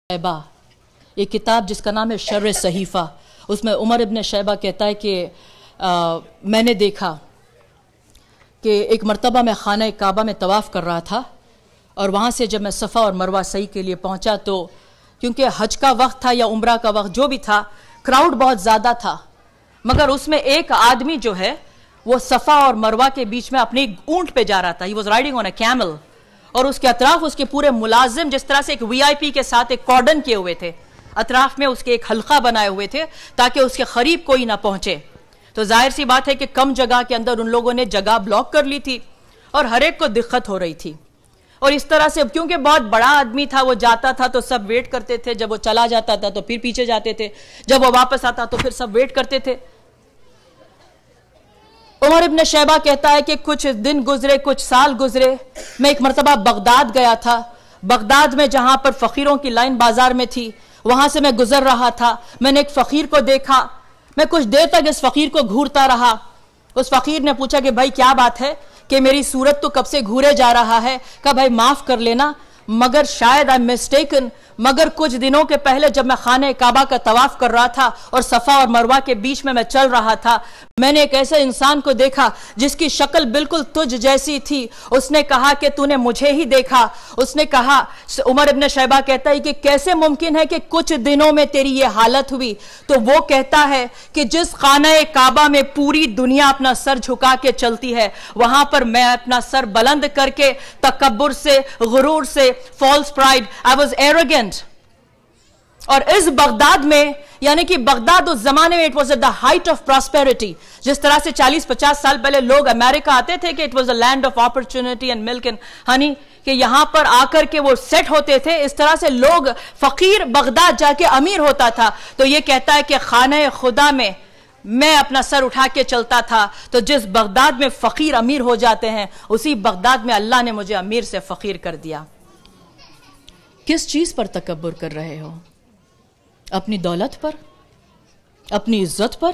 शैबा, ये किताब जिसका नाम है शर्र सहीफ़ा, उसमें उमर इब्न शैबा कहता है कि मैंने देखा कि एक मर्तबा मैं खाना काबा में तवाफ़ कर रहा था और वहाँ से जब मैं सफ़ा और मरवा सही के लिए पहुँचा तो क्योंकि हज का वक्त था या उम्रा का वक्त जो भी था, क्राउड बहुत ज़्यादा था, मगर उसमें एक आदमी जो है वो सफ़ा और मरवा के बीच में अपनी ऊंट पे जा रहा था। He was riding on a camel और उसके अतराफ उसके पूरे मुलाजिम जिस तरह से एक वीआईपी के साथ एक कॉर्डन किए हुए थे, अतराफ में उसके एक हल्का बनाए हुए थे ताकि उसके करीब कोई ना पहुंचे। तो जाहिर सी बात है कि कम जगह के अंदर उन लोगों ने जगह ब्लॉक कर ली थी और हर एक को दिक्कत हो रही थी। और इस तरह से क्योंकि बहुत बड़ा आदमी था, वो जाता था तो सब वेट करते थे, जब वो चला जाता था तो फिर पीछे जाते थे, जब वो वापस आता तो फिर सब वेट करते थे। उमर इब्न शैबा कहता है कि कुछ दिन गुजरे, कुछ साल गुजरे, मैं एक मरतबा बगदाद गया था। बगदाद में जहां पर फकीरों की लाइन बाजार में थी, वहां से मैं गुजर रहा था। मैंने एक फकीर को देखा, मैं कुछ देर तक इस फकीर को घूरता रहा। उस फकीर ने पूछा कि भाई क्या बात है कि मेरी सूरत तो कब से घूरे जा रहा है। कहा भाई माफ कर लेना, मगर शायद आई एम मिस्टेकन, मगर कुछ दिनों के पहले जब मैं खाने काबा का तवाफ कर रहा था और सफ़ा और मरवा के बीच में मैं चल रहा था, मैंने एक ऐसे इंसान को देखा जिसकी शक्ल बिल्कुल तुझ जैसी थी। उसने कहा कि तूने मुझे ही देखा। उसने कहा, उमर इब्न शैबा कहता है कि कैसे मुमकिन है कि कुछ दिनों में तेरी ये हालत हुई। तो वो कहता है कि जिस खाने काबा में पूरी दुनिया अपना सर झुका के चलती है, वहां पर मैं अपना सर बुलंद करके तकब्बुर से, गुरूर से, false pride, I was arrogant. और इस बगदाद में, यानी कि बगदाद उस जमाने में it was at the height of prosperity. जिस तरह से 40-50 साल पहले लोग अमेरिका आते थे कि it was a land of opportunity and milk and honey, कि यहां पर आकर के वो सेट होते थे, इस तरह से लोग फकीर बगदाद जाके अमीर होता था। तो ये कहता है कि खाने खुदा में मैं अपना सर उठा के चलता था, तो जिस बगदाद में फकीर अमीर हो जाते हैं, उसी बगदाद में अल्लाह ने मुझे अमीर से फकीर कर दिया। किस चीज पर तकब्बुर कर रहे हो? अपनी दौलत पर, अपनी इज्जत पर,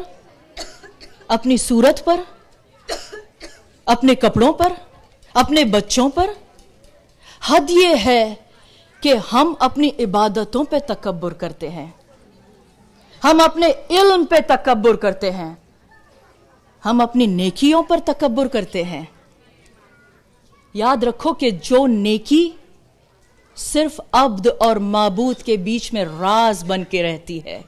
अपनी सूरत पर, अपने कपड़ों पर, अपने बच्चों पर? हद ये है कि हम अपनी इबादतों पे तकब्बुर करते हैं, हम अपने इल्म पे तकब्बुर करते हैं, हम अपनी नेकियों पर तकब्बुर करते हैं। याद रखो कि जो नेकी सिर्फ अब्द और माबूद के बीच में राज बन के रहती है,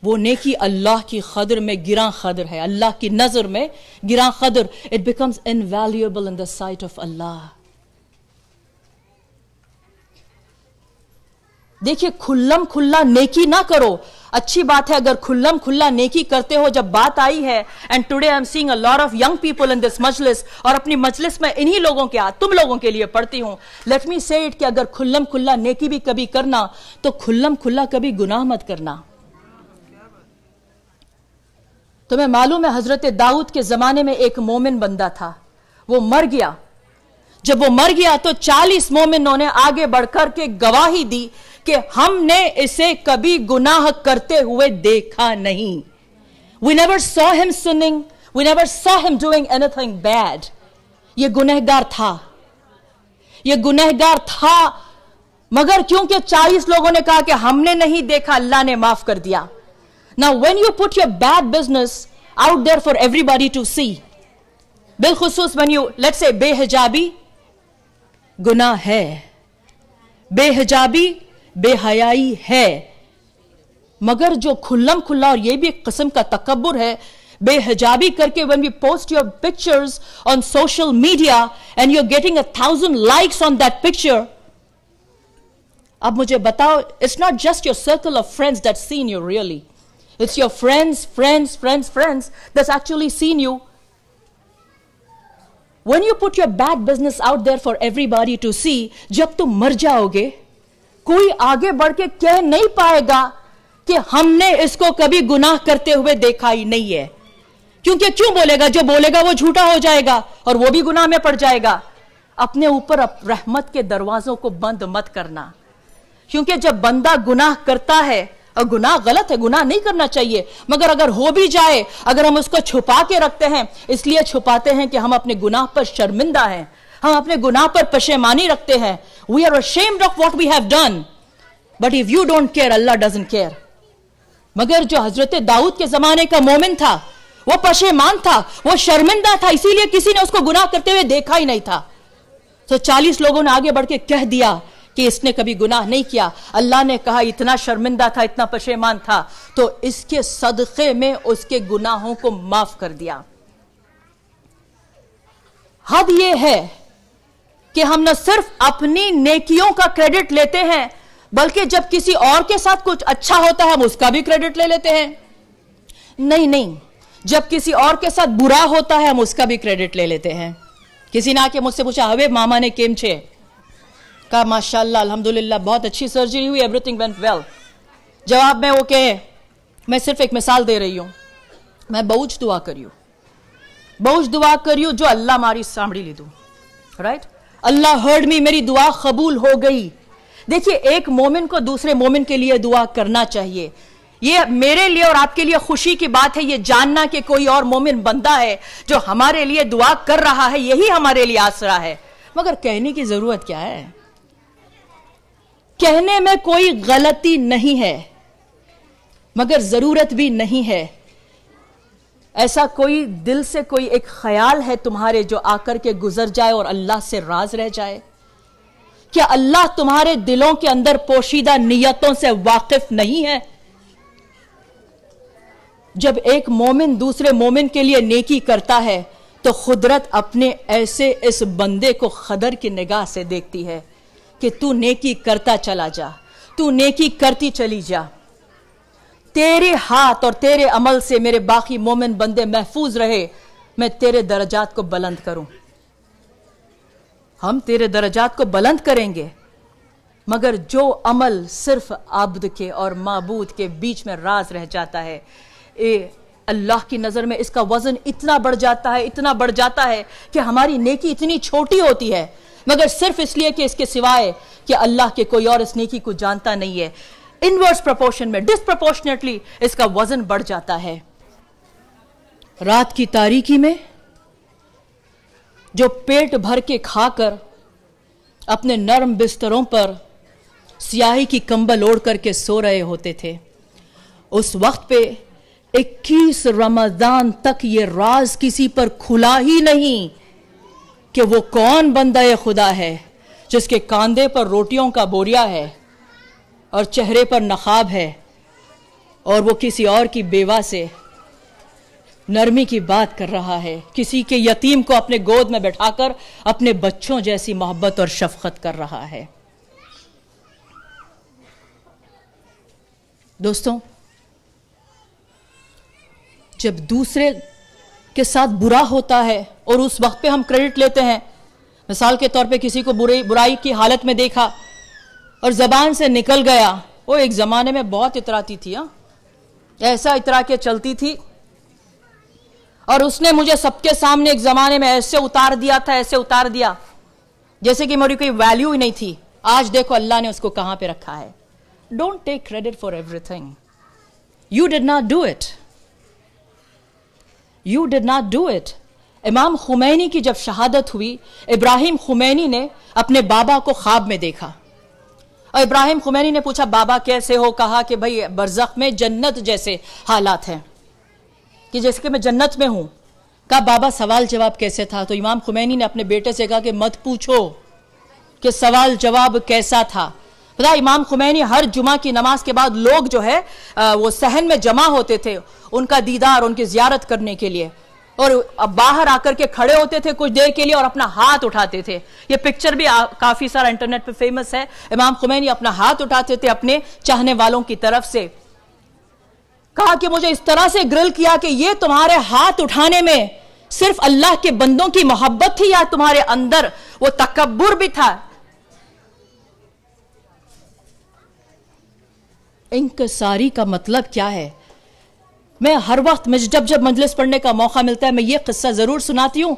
वो नेकी अल्लाह की कदर में गिरा कदर है, अल्लाह की नजर में गिरा कदर। It becomes invaluable in the sight of Allah. देखिए, खुल्लम खुल्ला नेकी ना करो। अच्छी बात है अगर खुल्लम खुल्ला नेकी करते हो। जब बात आई है, and today I am seeing a lot of young people in this मजलिस, और अपनी मजलिस में इन्हीं लोगों के तुम लोगों के लिए पढ़ती हूं, लेट मी से इट कि अगर खुल्लम खुल्ला नेकी भी कभी करना तो खुल्लम खुल्ला कभी गुनाह मत करना। तुम्हें मालूम है हजरत दाऊद के जमाने में एक मोमिन बंदा था, वो मर गया। जब वो मर गया तो 40 मोमिनों ने आगे बढ़कर के गवाही दी कि हमने इसे कभी गुनाह करते हुए देखा नहीं। We never saw him sinning, we never saw him doing anything bad. ये गुनहगार था, ये गुनहगार था, मगर क्योंकि 40 लोगों ने कहा कि हमने नहीं देखा, अल्लाह ने माफ कर दिया। Now when you put your bad business out there for everybody to see, बिलखुसूस when you, let's say बेहिजाबी गुनाह है, बेहिजाबी बेहयाई है, मगर जो खुल्लम खुल्ला, और ये भी एक किस्म का तकब्बुर है, बेहिजाबी करके when we post your pictures on social media and you're getting 1,000 likes on that picture, अब मुझे बताओ, it's not just your circle of friends that's seen you really, it's your friends that's actually seen you. When you put your bad business out there for everybody to see, जब तुम मर जाओगे कोई आगे बढ़ के कह नहीं पाएगा कि हमने इसको कभी गुनाह करते हुए देखा ही नहीं है। क्योंकि क्यों बोलेगा? जो बोलेगा वो झूठा हो जाएगा और वो भी गुनाह में पड़ जाएगा। अपने ऊपर रहमत के दरवाजों को बंद मत करना, क्योंकि जब बंदा गुनाह करता है, और गुनाह गलत है, गुनाह नहीं करना चाहिए, मगर अगर हो भी जाए, अगर हम उसको छुपा के रखते हैं, इसलिए छुपाते हैं कि हम अपने गुनाह पर शर्मिंदा हैं, हम अपने गुनाह पर पशेमानी रखते हैं। We are ashamed of what we have done. But if you don't care, Allah doesn't care. मगर जो हजरत दाऊद के जमाने का मोमिन था, वो पशेमान था, वो शर्मिंदा था, इसीलिए किसी ने उसको गुनाह करते हुए देखा ही नहीं था। तो 40 लोगों ने आगे बढ़ के कह दिया कि इसने कभी गुनाह नहीं किया। अल्लाह ने कहा इतना शर्मिंदा था, इतना पशेमान था, तो इसके सदक़े में उसके गुनाहों को माफ कर दिया। हद यह है कि हम न सिर्फ अपनी नेकियों का क्रेडिट लेते हैं, बल्कि जब किसी और के साथ कुछ अच्छा होता है हम उसका भी क्रेडिट ले लेते हैं। नहीं, जब किसी और के साथ बुरा होता है हम उसका भी क्रेडिट ले लेते हैं। किसी ने आके मुझसे पूछा, हवे मामा ने केम छे? कहा माशाल्लाह अल्हम्दुलिल्लाह, बहुत अच्छी सर्जरी हुई, एवरीथिंग वेंट वेल। जवाब में वो कहे, मैं सिर्फ एक मिसाल दे रही हूं, मैं बहुत दुआ करियो जो अल्लाह मारी सांभड़ी लीधू, राइट? अल्लाह हर्ड मी, मेरी दुआ कबूल हो गई। देखिए, एक मोमिन को दूसरे मोमिन के लिए दुआ करना चाहिए। ये मेरे लिए और आपके लिए खुशी की बात है, ये जानना कि कोई और मोमिन बंदा है जो हमारे लिए दुआ कर रहा है, यही हमारे लिए आसरा है। मगर कहने की जरूरत क्या है? कहने में कोई गलती नहीं है, मगर जरूरत भी नहीं है। ऐसा कोई दिल से कोई एक ख्याल है तुम्हारे जो आकर के गुजर जाए और अल्लाह से राज रह जाए? क्या अल्लाह तुम्हारे दिलों के अंदर पोशीदा नियतों से वाकिफ नहीं है? जब एक मोमिन दूसरे मोमिन के लिए नेकी करता है तो खुदरत अपने ऐसे इस बंदे को खदर की निगाह से देखती है कि तू नेकी करता चला जा, तू नेकी करती चली जा। तेरे हाथ और तेरे अमल से मेरे बाकी मोमिन बंदे महफूज रहे, मैं तेरे दर्जात को बुलंद करूं। हम तेरे दर्जात को बुलंद करेंगे, मगर जो अमल सिर्फ आब्द के और माबूद के बीच में राज रह जाता है, अल्लाह की नजर में इसका वजन इतना बढ़ जाता है कि हमारी नेकी इतनी छोटी होती है, मगर सिर्फ इसलिए कि इसके सिवाय कि अल्लाह के कोई और इस नेकी को जानता नहीं है, इनवर्स प्रोपोर्शन में, डिस्प्रोपोर्शनेटली इसका वजन बढ़ जाता है। रात की तारीकी में जो पेट भर के खाकर अपने नरम बिस्तरों पर स्याही की कंबल ओढ़ करके सो रहे होते थे, उस वक्त पे 21 रमजान तक ये राज किसी पर खुला ही नहीं कि वो कौन बंदा खुदा है जिसके कांधे पर रोटियों का बोरिया है और चेहरे पर नकाब है और वो किसी और की बेवा से नरमी की बात कर रहा है, किसी के यतीम को अपने गोद में बैठाकर अपने बच्चों जैसी मोहब्बत और शफकत कर रहा है। दोस्तों, जब दूसरे के साथ बुरा होता है और उस वक्त पे हम क्रेडिट लेते हैं, मिसाल के तौर पे किसी को बुराई की हालत में देखा और जबान से निकल गया, वो एक जमाने में बहुत इतराती थी, ऐसा इतरा के चलती थी और उसने मुझे सबके सामने एक जमाने में ऐसे उतार दिया जैसे कि मेरी कोई वैल्यू ही नहीं थी। आज देखो अल्लाह ने उसको कहां पे रखा है। Don't take credit for everything, you did not do it. इमाम खुमैनी की जब शहादत हुई, इब्राहिम खुमैनी ने अपने बाबा को ख्वाब में देखा और इब्राहिम खुमैनी ने पूछा, बाबा कैसे हो? कहा कि भाई बरज़ख में जन्नत जैसे हालात हैं, कि जैसे कि मैं जन्नत में हूं। कहा बाबा सवाल जवाब कैसे था? तो इमाम खुमैनी ने अपने बेटे से कहा कि मत पूछो कि सवाल जवाब कैसा था। पता, इमाम खुमैनी हर जुमा की नमाज के बाद लोग जो है वो सहन में जमा होते थे उनका दीदार, उनकी जियारत करने के लिए, और बाहर आकर के खड़े होते थे कुछ देर के लिए और अपना हाथ उठाते थे। ये पिक्चर भी काफी सारा इंटरनेट पे फेमस है। इमाम खुमैनी अपना हाथ उठाते थे अपने चाहने वालों की तरफ से। कहा कि मुझे इस तरह से ग्रिल किया कि ये तुम्हारे हाथ उठाने में सिर्फ अल्लाह के बंदों की मोहब्बत थी या तुम्हारे अंदर वो तकब्बुर भी था? इंकसारी का मतलब क्या है? मैं हर वक्त जब मजलिस पढ़ने का मौका मिलता है मैं ये किस्सा जरूर सुनाती हूं,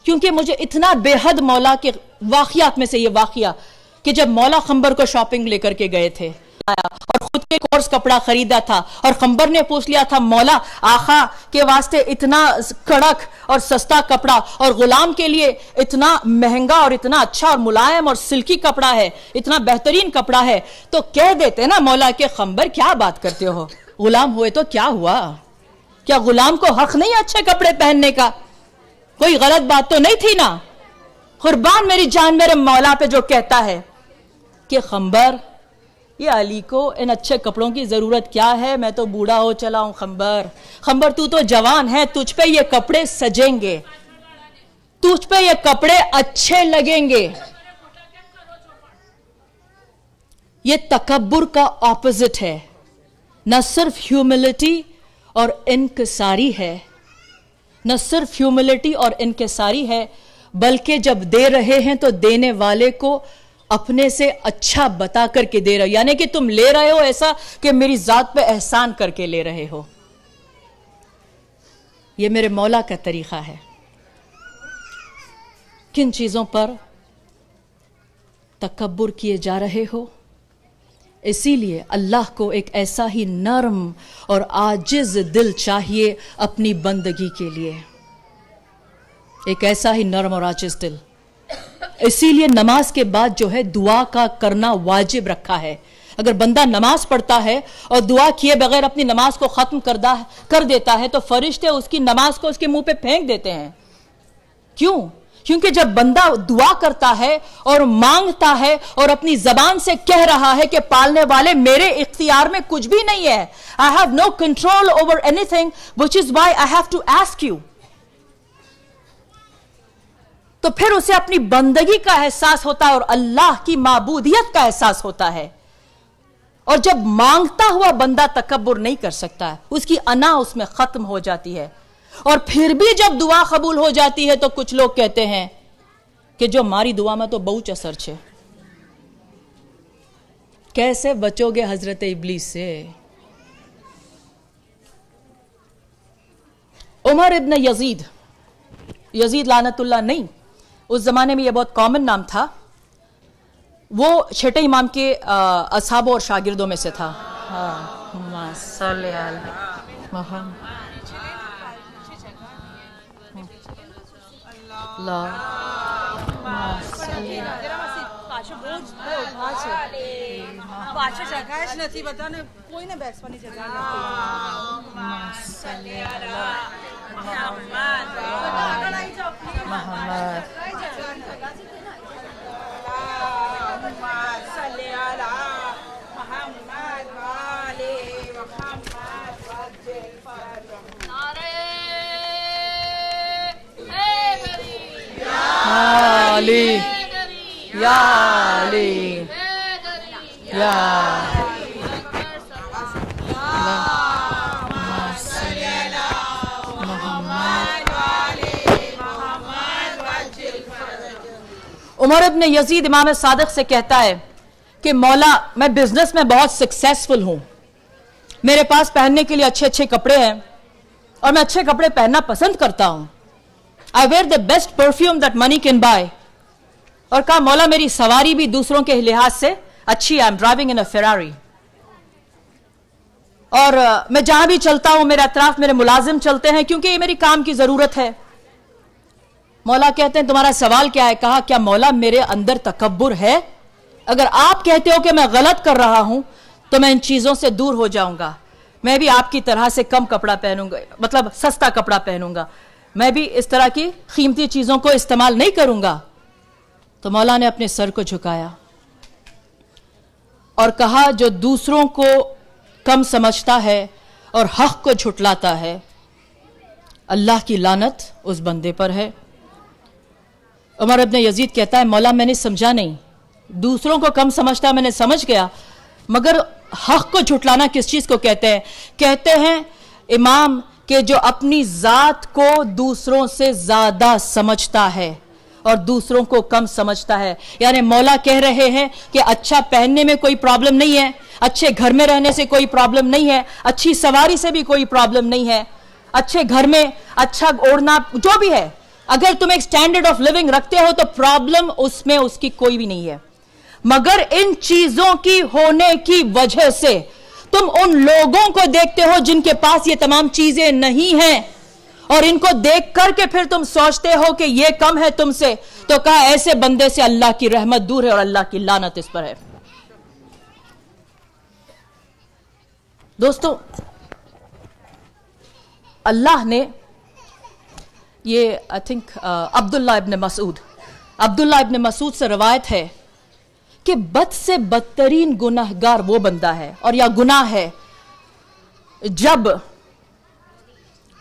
क्योंकि मुझे इतना बेहद मौला के वाकयात में से ये वाकया कि जब मौला खंबर को शॉपिंग लेकर के गए थे और खुद लिए कोर्स कपड़ा खरीदा था और खंबर ने पूछ लिया था, मौला आका के वास्ते इतना कड़क और सस्ता कपड़ा और गुलाम के लिए इतना महंगा और इतना अच्छा और मुलायम और सिल्की कपड़ा है, इतना बेहतरीन कपड़ा है, तो कह देते ना मौला के खंबर क्या बात करते हो, गुलाम हुए तो क्या हुआ? क्या गुलाम को हक नहीं अच्छे कपड़े पहनने का? कोई गलत बात तो नहीं थी ना? कुर्बान मेरी जान मेरे मौला पे जो कहता है कि खंबर, ये अली को इन अच्छे कपड़ों की जरूरत क्या है, मैं तो बूढ़ा हो चला हूं। खंबर तू तो जवान है, तुझ पे ये कपड़े सजेंगे, तुझ पे ये कपड़े अच्छे लगेंगे। ये तकब्बुर का ऑपोजिट है, न सिर्फ ह्यूमिलिटी और इनकिसारी है, न सिर्फ ह्यूमिलिटी और इनकिसारी है, बल्कि जब दे रहे हैं तो देने वाले को अपने से अच्छा बता करके दे रहे हो, यानी कि तुम ले रहे हो ऐसा कि मेरी जात पे एहसान करके ले रहे हो। ये मेरे मौला का तरीका है। किन चीजों पर तकब्बुर किए जा रहे हो? इसीलिए अल्लाह को एक ऐसा ही नर्म और आजिज दिल चाहिए अपनी बंदगी के लिए, एक ऐसा ही नर्म और आजिज दिल। इसीलिए नमाज के बाद जो है दुआ का करना वाजिब रखा है। अगर बंदा नमाज पढ़ता है और दुआ किए बगैर अपनी नमाज को खत्म कर देता है तो फरिश्ते उसकी नमाज को उसके मुंह पे फेंक देते हैं। क्यों? क्योंकि जब बंदा दुआ करता है और मांगता है और अपनी जबान से कह रहा है कि पालने वाले मेरे इख्तियार में कुछ भी नहीं है, I have no control over anything which is why I have to ask you, तो फिर उसे अपनी बंदगी का एहसास होता है और अल्लाह की माबूदियत का एहसास होता है। और जब मांगता हुआ बंदा तकब्बुर नहीं कर सकता है, उसकी अना उसमें खत्म हो जाती है। और फिर भी जब दुआ कबूल हो जाती है तो कुछ लोग कहते हैं कि जो हमारी दुआ में तो बहुत असर छे। कैसे बचोगे हजरत इब्लीस से? उमर इब्न यजीद लानतुल्लाह नहीं, उस जमाने में यह बहुत कॉमन नाम था। वो छठे इमाम के असहाबों और शागिर्दों में से था। या अली या उमर इब्न यजीद इमाम सादिक से कहता है कि मौला मैं बिजनेस में बहुत सक्सेसफुल हूं, मेरे पास पहनने के लिए अच्छे अच्छे कपड़े हैं और मैं अच्छे कपड़े पहनना पसंद करता हूं। I wear the best perfume that money can buy. और कहा मौला मेरी सवारी भी दूसरों के लिहाज से अच्छी है, I am driving in a Ferrari. और मैं जहां भी चलता हूं मेरे अतराफ मेरे मुलाजिम चलते हैं क्योंकि ये मेरी काम की जरूरत है। मौला कहते हैं तुम्हारा सवाल क्या है? कहा क्या मौला मेरे अंदर तकब्बुर है? अगर आप कहते हो कि मैं गलत कर रहा हूं तो मैं इन चीजों से दूर हो जाऊंगा, मैं भी आपकी तरह से कम कपड़ा पहनूंगा, मतलब सस्ता कपड़ा पहनूंगा, मैं भी इस तरह की कीमती चीजों को इस्तेमाल नहीं करूंगा। तो मौला ने अपने सर को झुकाया और कहा जो दूसरों को कम समझता है और हक को झुटलाता है, अल्लाह की लानत उस बंदे पर है। उमर इब्न यजीद कहता है मौला मैंने समझा नहीं, दूसरों को कम समझता मैंने समझ गया, मगर हक को झुटलाना किस चीज को कहते हैं? कहते हैं इमाम कि जो अपनी जात को दूसरों से ज्यादा समझता है और दूसरों को कम समझता है। यानी मौला कह रहे हैं कि अच्छा पहनने में कोई प्रॉब्लम नहीं है, अच्छे घर में रहने से कोई प्रॉब्लम नहीं है, अच्छी सवारी से भी कोई प्रॉब्लम नहीं है, अच्छे घर में अच्छा ओढ़ना जो भी है, अगर तुम एक स्टैंडर्ड ऑफ लिविंग रखते हो तो प्रॉब्लम उसमें उसकी कोई भी नहीं है। मगर इन चीजों की होने की वजह से तुम उन लोगों को देखते हो जिनके पास ये तमाम चीजें नहीं हैं, और इनको देख करके फिर तुम सोचते हो कि ये कम है तुमसे। तो कहा ऐसे बंदे से अल्लाह की रहमत दूर है और अल्लाह की लानत इस पर है। दोस्तों, अल्लाह ने ये आई थिंक अब्दुल्ला इब्न मसूद से रवायत है कि बद से बदतरीन गुनाहगार वो बंदा है और या गुनाह है जब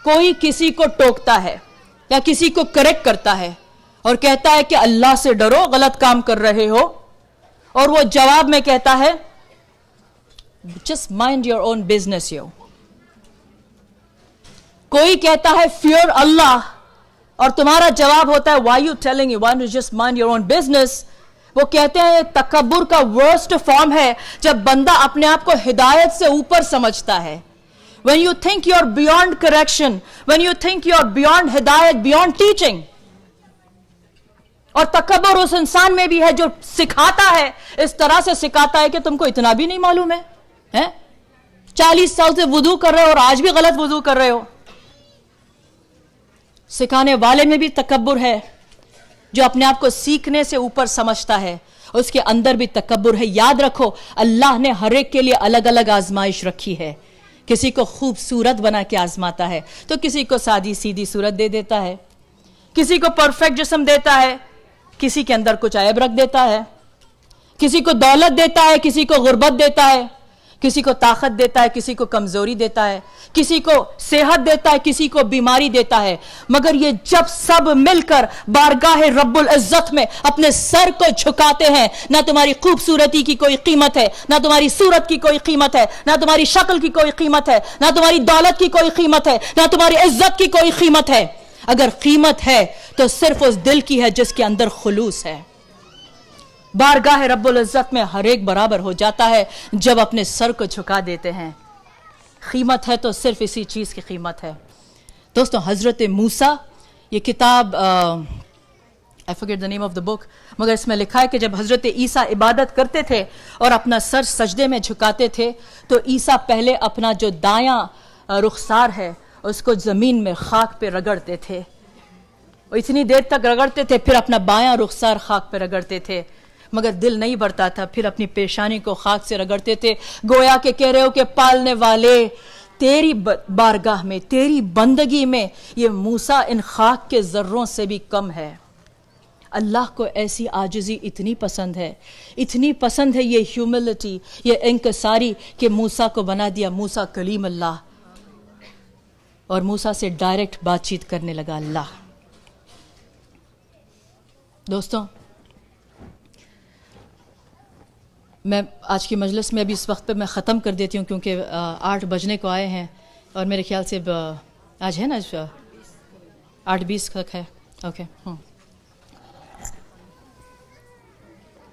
कोई किसी को टोकता है या किसी को करेक्ट करता है और कहता है कि अल्लाह से डरो, गलत काम कर रहे हो, और वो जवाब में कहता है just mind your own business. यो कोई कहता है फियर अल्लाह और तुम्हारा जवाब होता है why you telling you want to just mind your own business. वो कहते हैं तकब्बुर का वर्स्ट फॉर्म है जब बंदा अपने आप को हिदायत से ऊपर समझता है। When you think you're beyond correction, when you think you're beyond hidayat, beyond teaching. और तकब्बुर उस इंसान में भी है जो सिखाता है, इस तरह से सिखाता है कि तुमको इतना भी नहीं मालूम है? 40 साल से वुदू कर रहे हो और आज भी गलत वुदू कर रहे हो। सिखाने वाले में भी तकब्बुर है, जो अपने आप को सीखने से ऊपर समझता है, उसके अंदर भी तकब्बुर है। याद रखो, अल्लाह ने हर एक के लिए अलग अलग आजमाइश रखी है। किसी को खूबसूरत बना के आजमाता है तो किसी को सादी सीधी सूरत दे देता है, किसी को परफेक्ट जिस्म देता है, किसी के अंदर कुछ ऐब रख देता है, किसी को दौलत देता है, किसी को गुर्बत देता है, किसी को ताकत देता है, किसी को कमजोरी देता है, किसी को सेहत देता है, किसी को बीमारी देता है। मगर ये जब सब मिलकर बारगाह रब्बुल इज्जत में अपने सर को झुकाते हैं, ना तुम्हारी खूबसूरती की कोई कीमत है, ना तुम्हारी सूरत की कोई कीमत है, ना तुम्हारी शक्ल की कोई कीमत है, ना तुम्हारी दौलत की कोई कीमत है, ना तुम्हारी इज्जत की कोई कीमत है। अगर कीमत है तो सिर्फ उस दिल की है जिसके अंदर खुलूस है। बारगाह रब्बुल इज्जत में हर एक बराबर हो जाता है जब अपने सर को झुका देते हैं। कीमत है तो सिर्फ इसी चीज की कीमत है। दोस्तों, हजरत मूसा, ये किताब I forget the name of the book, मगर इसमें लिखा है कि जब हजरत ईसा इबादत करते थे और अपना सर सजदे में झुकाते थे तो ईसा पहले अपना जो दायां रुखसार है उसको जमीन में खाक पे रगड़ते थे, और इतनी देर तक रगड़ते थे, फिर अपना बायां रुखसार खाक पे रगड़ते थे, मगर दिल नहीं भरता था, फिर अपनी पेशानी को खाक से रगड़ते थे। गोया के कह रहे हो कि पालने वाले, तेरी बारगाह में, तेरी बंदगी में ये मूसा इन खाक के जर्रों से भी कम है। अल्लाह को ऐसी आजिज़ी इतनी पसंद है, इतनी पसंद है ये ह्यूमिलिटी, ये इंकसारी, कि मूसा को बना दिया मूसा कलीम अल्लाह, और मूसा से डायरेक्ट बातचीत करने लगा अल्लाह। दोस्तों, मैं आज की मजलिस में अभी इस वक्त पे मैं ख़त्म कर देती हूँ क्योंकि 8 बजने को आए हैं और मेरे ख्याल से आज है ना 8:20 तक है। ओके।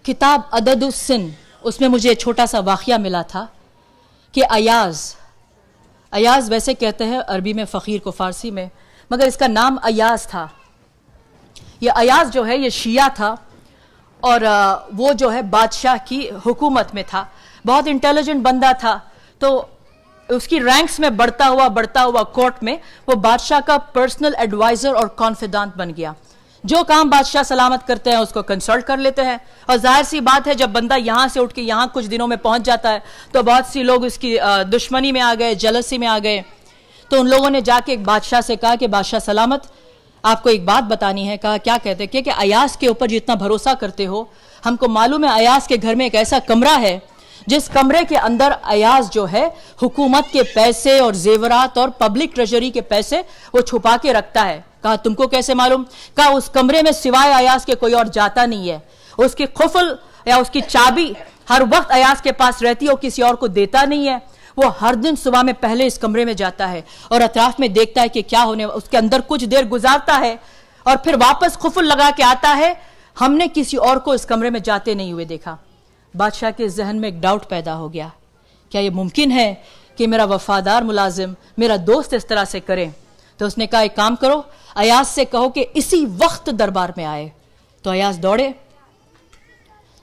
किताब अददुस्सिन, उसमें मुझे छोटा सा वाक़या मिला था कि अयाज वैसे कहते हैं अरबी में फ़कीर को, फ़ारसी में, मगर इसका नाम अयाज था। ये अयाज जो है ये शिया था और वो जो है बादशाह की हुकूमत में था। बहुत इंटेलिजेंट बंदा था, तो उसकी रैंक्स में बढ़ता हुआ कोर्ट में वो बादशाह का पर्सनल एडवाइजर और कॉन्फिडेंट बन गया। जो काम बादशाह सलामत करते हैं उसको कंसल्ट कर लेते हैं, और जाहिर सी बात है जब बंदा यहाँ से उठ के यहाँ कुछ दिनों में पहुंच जाता है तो बहुत सी लोग उसकी दुश्मनी में आ गए, जलसी में आ गए। तो उन लोगों ने जाके एक बादशाह से कहा कि बादशाह सलामत, आपको एक बात बतानी है। कहा क्या कहते कि अयाज के ऊपर जितना भरोसा करते हो, हमको मालूम है अयाज के घर में एक ऐसा कमरा है जिस कमरे के अंदर अयाज जो है हुकूमत के पैसे और जेवरात और पब्लिक ट्रेजरी के पैसे वो छुपा के रखता है। कहा तुमको कैसे मालूम? कहा उस कमरे में सिवाय अयाज के कोई और जाता नहीं है, उसकी खुफल या उसकी चाबी हर वक्त अयाज के पास रहती है, वो किसी और को देता नहीं है। वो हर दिन सुबह में पहले इस कमरे में जाता है और अतराफ में देखता है कि क्या होने, उसके अंदर कुछ देर गुजारता है और फिर वापस खुफल लगा के आता है। हमने किसी और को इस कमरे में जाते नहीं हुए देखा। बादशाह के जहन में एक डाउट पैदा हो गया, क्या ये मुमकिन है कि मेरा वफादार मुलाजिम, मेरा दोस्त इस तरह से करे? तो उसने कहा एक काम करो, अयाज से कहो कि इसी वक्त दरबार में आए। तो अयाज दौड़े।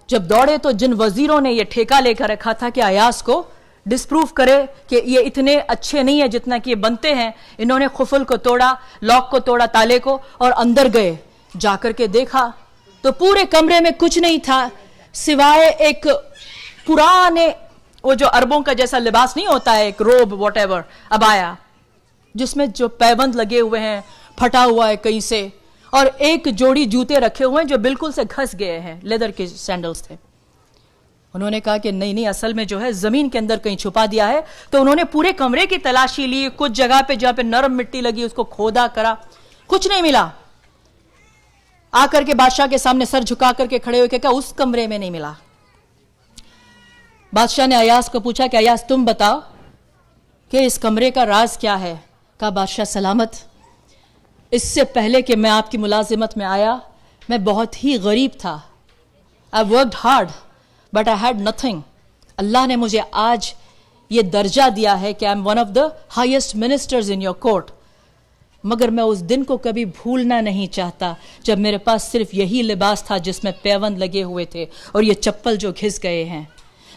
जब दौड़े तो जिन वजीरों ने यह ठेका लेकर रखा था कि अयाज को डिस्प्रूव करे कि ये इतने अच्छे नहीं है जितना कि ये बनते हैं। इन्होंने खुफल को तोड़ा, लॉक को तोड़ा, ताले को, और अंदर गए। जाकर के देखा तो पूरे कमरे में कुछ नहीं था सिवाय एक पुराने, वो जो अरबों का जैसा लिबास नहीं होता है, एक रोब व्हाटएवर, अबाया, जिसमें जो पैबंद लगे हुए हैं, फटा हुआ है कहीं से, और एक जोड़ी जूते रखे हुए हैं जो बिल्कुल से घस गए हैं, लेदर के सैंडल्स थे। उन्होंने कहा कि नहीं नहीं, असल में जो है जमीन के अंदर कहीं छुपा दिया है। तो उन्होंने पूरे कमरे की तलाशी ली, कुछ जगह पे जहां पे नरम मिट्टी लगी उसको खोदा करा, कुछ नहीं मिला। आकर के बादशाह के सामने सर झुका करके खड़े हुए कहा उस कमरे में नहीं मिला। बादशाह ने अयास को पूछा कि अयास तुम बताओ कि इस कमरे का राज क्या है। कहा बादशाह सलामत, इससे पहले कि मैं आपकी मुलाजिमत में आया मैं बहुत ही गरीब था। I worked hard but I had nothing. अल्लाह ने मुझे आज ये दर्जा दिया है कि I am one of the highest ministers in your court, मगर मैं उस दिन को कभी भूलना नहीं चाहता जब मेरे पास सिर्फ यही लिबास था जिसमें पैबंद लगे हुए थे और ये चप्पल जो घिस गए हैं।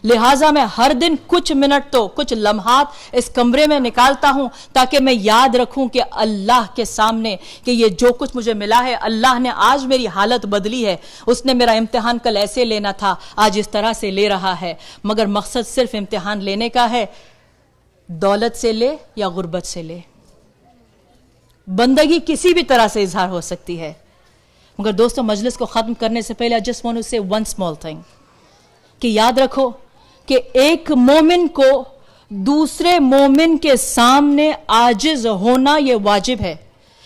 लिहाजा मैं हर दिन कुछ मिनट तो कुछ लम्हात इस कमरे में निकालता हूं ताकि मैं याद रखूं कि अल्लाह के सामने कि ये जो कुछ मुझे मिला है, अल्लाह ने आज मेरी हालत बदली है। उसने मेरा इम्तिहान कल ऐसे लेना था, आज इस तरह से ले रहा है, मगर मकसद सिर्फ इम्तिहान लेने का है। दौलत से ले या गुर्बत से ले, बंदगी किसी भी तरह से इजहार हो सकती है। मगर दोस्तों, मजलिस को खत्म करने से पहले आई जस्ट वांट टू से वन स्मॉल थिंग कि याद रखो कि एक मोमिन को दूसरे मोमिन के सामने आजिज होना यह वाजिब है।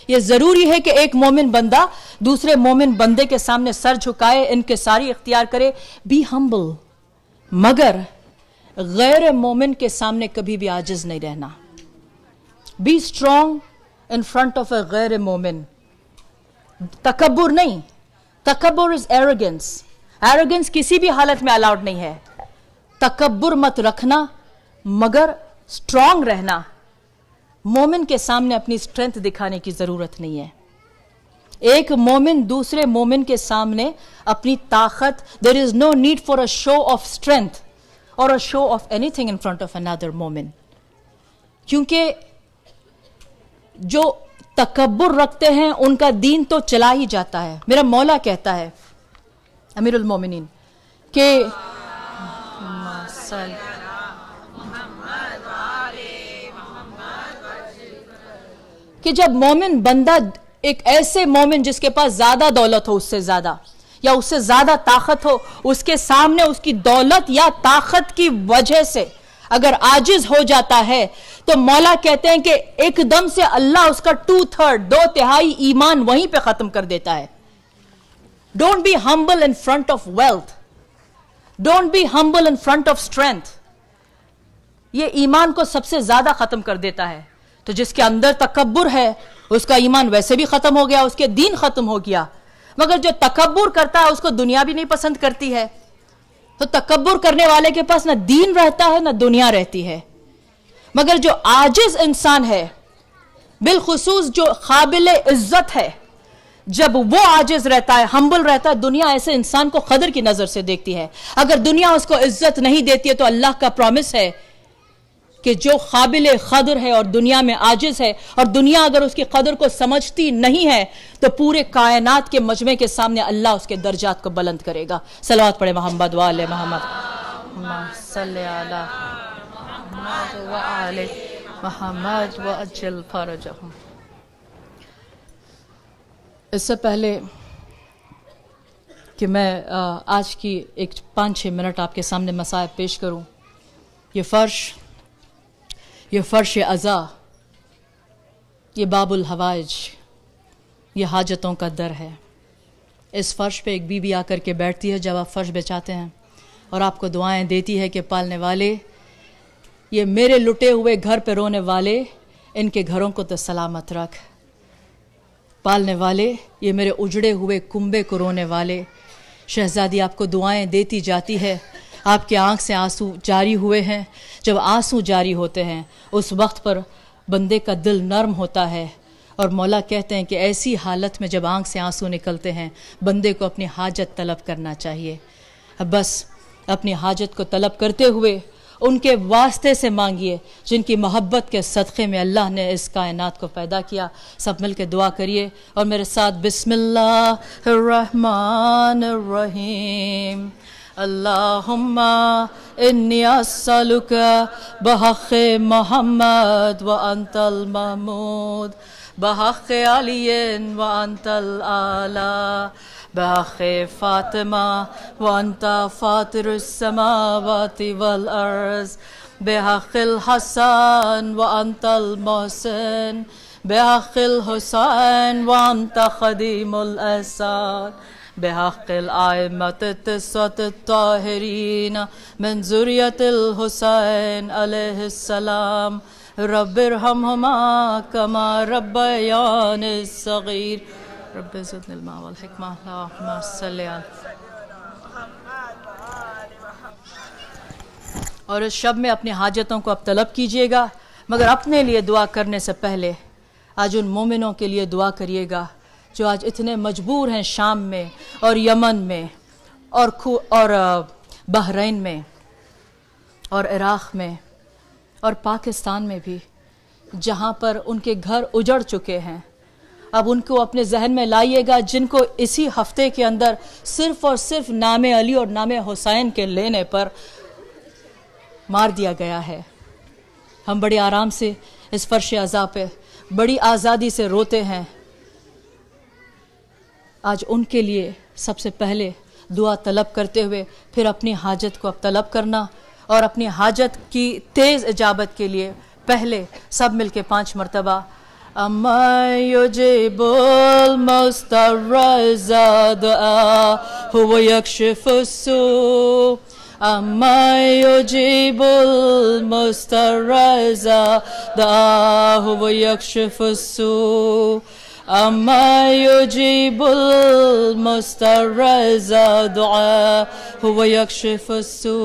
यह जरूरी है कि एक मोमिन बंदा दूसरे मोमिन बंदे के सामने सर झुकाए, इनकिसारी इख्तियार करे, बी हम्बल। मगर गैर मोमिन के सामने कभी भी आजिज नहीं रहना। Be strong in front of a गैर मोमिन। तकब्बुर नहीं, तकब्बुर इज एरोगेंस। एरोगेंस किसी भी हालत में अलाउड नहीं है। तकब्बुर मत रखना, मगर स्ट्रांग रहना। मोमिन के सामने अपनी स्ट्रेंथ दिखाने की जरूरत नहीं है। एक मोमिन दूसरे मोमिन के सामने अपनी ताकत, there is no need for a show of strength और a show of anything in front of another मोमिन, क्योंकि जो तकब्बुर रखते हैं उनका दीन तो चला ही जाता है। मेरा मौला कहता है अमीरुल मोमिनीन के कि जब मोमिन बंदा, एक ऐसे मोमिन जिसके पास ज्यादा दौलत हो उससे ज्यादा या उससे ज्यादा ताकत हो, उसके सामने उसकी दौलत या ताकत की वजह से अगर आजिज हो जाता है तो मौला कहते हैं कि एकदम से अल्लाह उसका 2/3 2/3 ईमान वहीं पे खत्म कर देता है। Don't be humble in front of wealth, don't be humble in front of strength. ये ईमान को सबसे ज्यादा खत्म कर देता है। तो जिसके अंदर तकब्बुर है उसका ईमान वैसे भी खत्म हो गया, उसके दीन खत्म हो गया। मगर जो तकब्बुर करता है उसको दुनिया भी नहीं पसंद करती है। तो तकब्बुर करने वाले के पास ना दीन रहता है ना दुनिया रहती है। मगर जो आजिज इंसान है, बिलखुसूस जो काबिल इज्जत है, जब वो आजिज रहता है, हम्बल रहता है, दुनिया ऐसे इंसान को कदर की नजर से देखती है। अगर दुनिया उसको इज्जत नहीं देती है तो अल्लाह का प्रॉमिस है कि जो काबिल कदर है और दुनिया में आजिज है, और दुनिया अगर उसकी कदर को समझती नहीं है तो पूरे कायनात के मजमे के सामने अल्लाह उसके दर्जात को बुलंद करेगा। सलावत पढ़े मोहम्मद व आले मोहम्मद, सल्ले अला मोहम्मद व आले मोहम्मद व अज्जल फरजहुम। इससे पहले कि मैं आज की एक 5-6 मिनट आपके सामने मसाइब पेश करूं, ये फर्श अज़ा, ये बाबुल हवाइज, ये हाजतों का दर है। इस फर्श पे एक बीवी आकर के बैठती है जब आप फर्श बिछाते हैं और आपको दुआएं देती है कि पालने वाले, ये मेरे लुटे हुए घर पे रोने वाले, इनके घरों को तो सलामत रख। पालने वाले, ये मेरे उजड़े हुए कुंबे को रोने वाले। शहजादी आपको दुआएं देती जाती है। आपके आंख से आंसू जारी हुए हैं। जब आंसू जारी होते हैं उस वक्त पर बंदे का दिल नर्म होता है, और मौला कहते हैं कि ऐसी हालत में जब आंख से आंसू निकलते हैं बंदे को अपनी हाजत तलब करना चाहिए। अब बस अपनी हाजत को तलब करते हुए उनके वास्ते से मांगिए जिनकी मोहब्बत के सदक़े में अल्लाह ने इस कायनात को पैदा किया। सब मिल के दुआ करिए और मेरे साथ बिस्मिल्लाहिर्रहमानिर्रहीम। अल्लाहुम्मा इन्नी अस्सअलुका बहक़्क़े मोहम्मद व अंतल महमूद बहक़्क़े अलीन व अंतल आला बहक़्क़े फ़ातिमा व अंता फ़ातिरुस समावाति वल अर्ज़ बहक़्क़िल हसन व अंतल मोहसिन बहक़्क़िल हुसैन व अंता ख़दीमुल एहसान बहक़्क़िल आइम्मतित ताहिरीन मिन ज़ुर्रियतिल हुसैन अलैहिस्सलाम रब्बिरहम्हुमा कमा रब्बयानी सग़ीर रब्बि ज़िदनिल इल्मा वल हिकमा अल्लाहुम्मा सल्लि अला। और इस शब में अपनी हाजतों को अब तलब कीजिएगा, मगर अपने लिए दुआ करने से पहले आज उन मोमिनों के लिए दुआ करिएगा जो आज इतने मजबूर हैं शाम में और यमन में और बहरीन में और इराक़ में और पाकिस्तान में भी, जहाँ पर उनके घर उजड़ चुके हैं। अब उनको अपने जहन में लाइएगा जिनको इसी हफ्ते के अंदर सिर्फ़ और सिर्फ नाम अली और नाम हुसैन के लेने पर मार दिया गया है। हम बड़े आराम से इस फर्श अज़ा पे बड़ी आज़ादी से रोते हैं। आज उनके लिए सबसे पहले दुआ तलब करते हुए फिर अपनी हाजत को अब तलब करना और अपनी हाजत की तेज़ इजाबत के लिए पहले सब मिलके 5 मरतबा अम्मा युजीबुल मुस्तर्रज़ा हुव यक्शिफुस्सू अम्मा युजीबुल मुस्तर्रज़ा हुव यक्शिफुस्सू अम्मा युजीबुल मुस्तर्रज़ा हुव यक्शिफुस्सू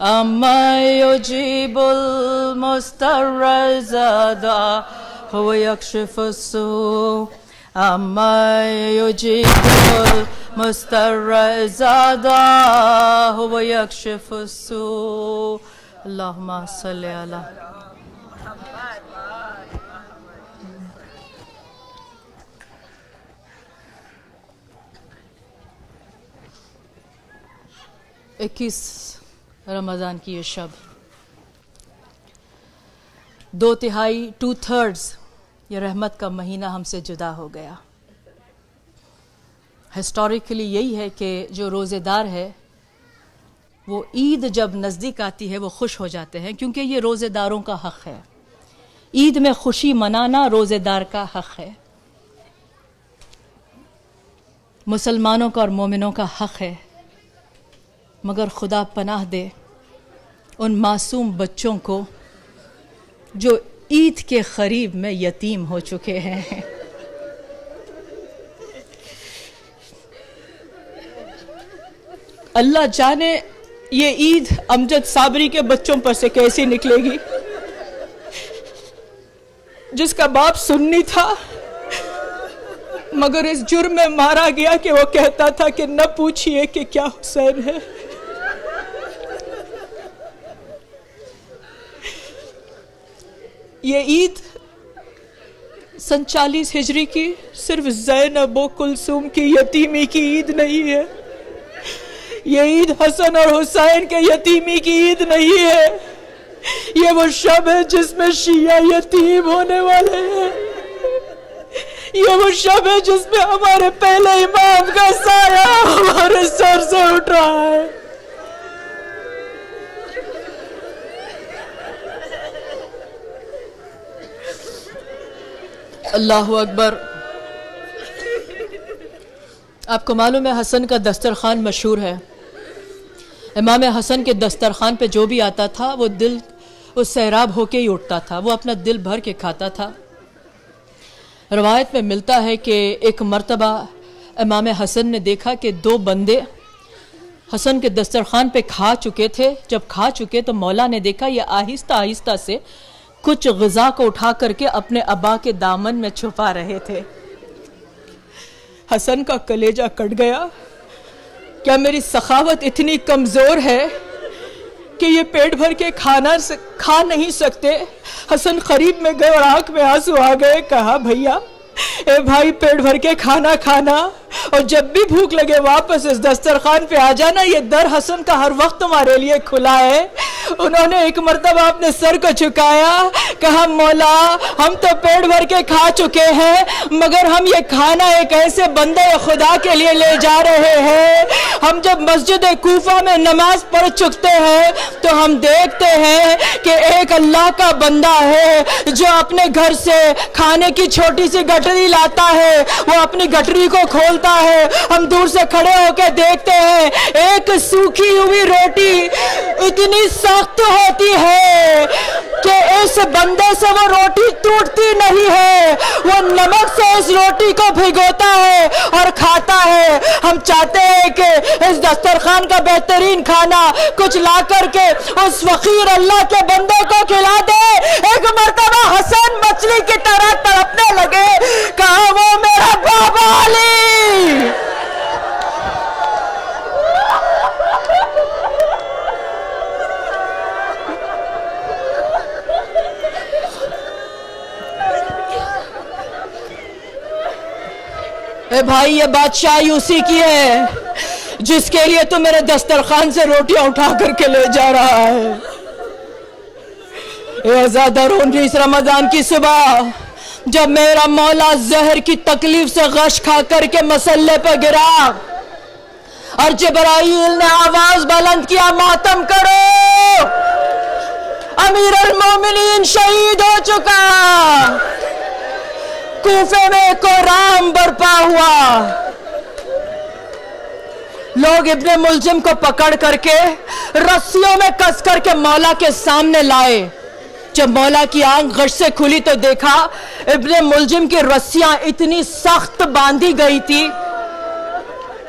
अम्मा युजीबुल मुस्तर्रज़ा हुव यक्शिफुस्सू अम्मा युजीबुल मुस्तर्रज़ा हुव यक्शिफुस्सू। अल्लाहुम्मा सल्लि अला। इक्कीस रमज़ान की ये शब 2/3 2/3 ये रहमत का महीना हमसे जुदा हो गया। हिस्टोरिकली यही है कि जो रोज़ेदार है वो ईद जब नज़दीक आती है वो खुश हो जाते हैं, क्योंकि ये रोज़ेदारों का हक़ है। ईद में खुशी मनाना रोज़ेदार का हक़ है, मुसलमानों का और मोमिनों का हक़ है। मगर खुदा पनाह दे उन मासूम बच्चों को जो ईद के क़रीब में यतीम हो चुके हैं। अल्लाह जाने ये ईद अमजद साबरी के बच्चों पर से कैसी निकलेगी, जिसका बाप सुन्नी था मगर इस जुर्म में मारा गया कि वो कहता था कि न पूछिए कि क्या हुसैन है। ये ईद 47 हिजरी की सिर्फ ज़ैनब व कुलसूम की यतीमी की ईद नहीं है। ये ईद हसन और हुसैन के यतीमी की ईद नहीं है। ये वो शब है जिसमें शिया यतीम होने वाले हैं। ये वो शब है जिसमें हमारे पहले इमाम का साया हमारे सर से उठ रहा है। अल्लाहु अकबर। आपको मालूम है हसन का दस्तरखान मशहूर है। इमाम हसन के दस्तरखान पे जो भी आता था वो दिल उस सैराब होके ही उठता था, वो अपना दिल भर के खाता था। रवायत में मिलता है कि एक मर्तबा इमाम हसन ने देखा कि 2 बंदे हसन के दस्तरखान पे खा चुके थे। जब खा चुके तो मौला ने देखा ये आहिस्ता आहिस्ता से कुछ ग़िज़ा को उठा करके अपने अब्बा के दामन में छुपा रहे थे। हसन का कलेजा कट गया। क्या मेरी सखावत इतनी कमज़ोर है कि ये पेट भर के खा नहीं सकते। हसन करीब में गए और आंख में आंसू आ गए। कहा भैया, ए भाई, पेट भर के खाना खाना और जब भी भूख लगे वापस इस दस्तरखान पे आ जाना, ये दर हसन का हर वक्त तुम्हारे लिए खुला है। उन्होंने एक मर्तबा अपने सर को झुकाया, कहा मौला, हम तो पेट भर के खा चुके हैं, मगर हम ये खाना एक ऐसे बंदे खुदा के लिए ले जा रहे हैं। हम जब मस्जिद कूफा में नमाज पढ़ चुकते हैं तो हम देखते हैं कि एक अल्लाह का बंदा है जो अपने घर से खाने की छोटी सी गठरी लाता है, वो अपनी गठरी को खोलता है। हम दूर से खड़े होकर देखते हैं, एक सूखी हुई रोटी इतनी सख्त होती है कि इस बंदे से वो रोटी टूटती नहीं है। वो नमक से इस रोटी को भिगोता है और खाता है। हम चाहते हैं कि इस दस्तरखान का बेहतरीन खाना कुछ ला करके उस फकीर अल्लाह के बंदे को खिला दे। एक मर्तबा हसन मछली की तरह तड़पने लगे। कहा, वो मेरा बाबा अली। ए भाई, ये बादशाही उसी की है जिसके लिए तो मेरे दस्तरखान से रोटियां उठा करके ले जा रहा है। आज़ादारों, इस रमजान की सुबह जब मेरा मौला जहर की तकलीफ से गश खा करके मसल्ले पर गिरा और जिब्राइल ने आवाज बुलंद किया, मातम करो, अमीर अल मोमिनीन शहीद हो चुका। कूफे में कोराम बरपा हुआ। लोग इब्ने मुलजिम को पकड़ करके रस्सियों में कस करके मौला के सामने लाए। जब मौला की आंख गश से खुली तो देखा इब्ने मुलजिम की रस्सियां इतनी सख्त बांधी गई थी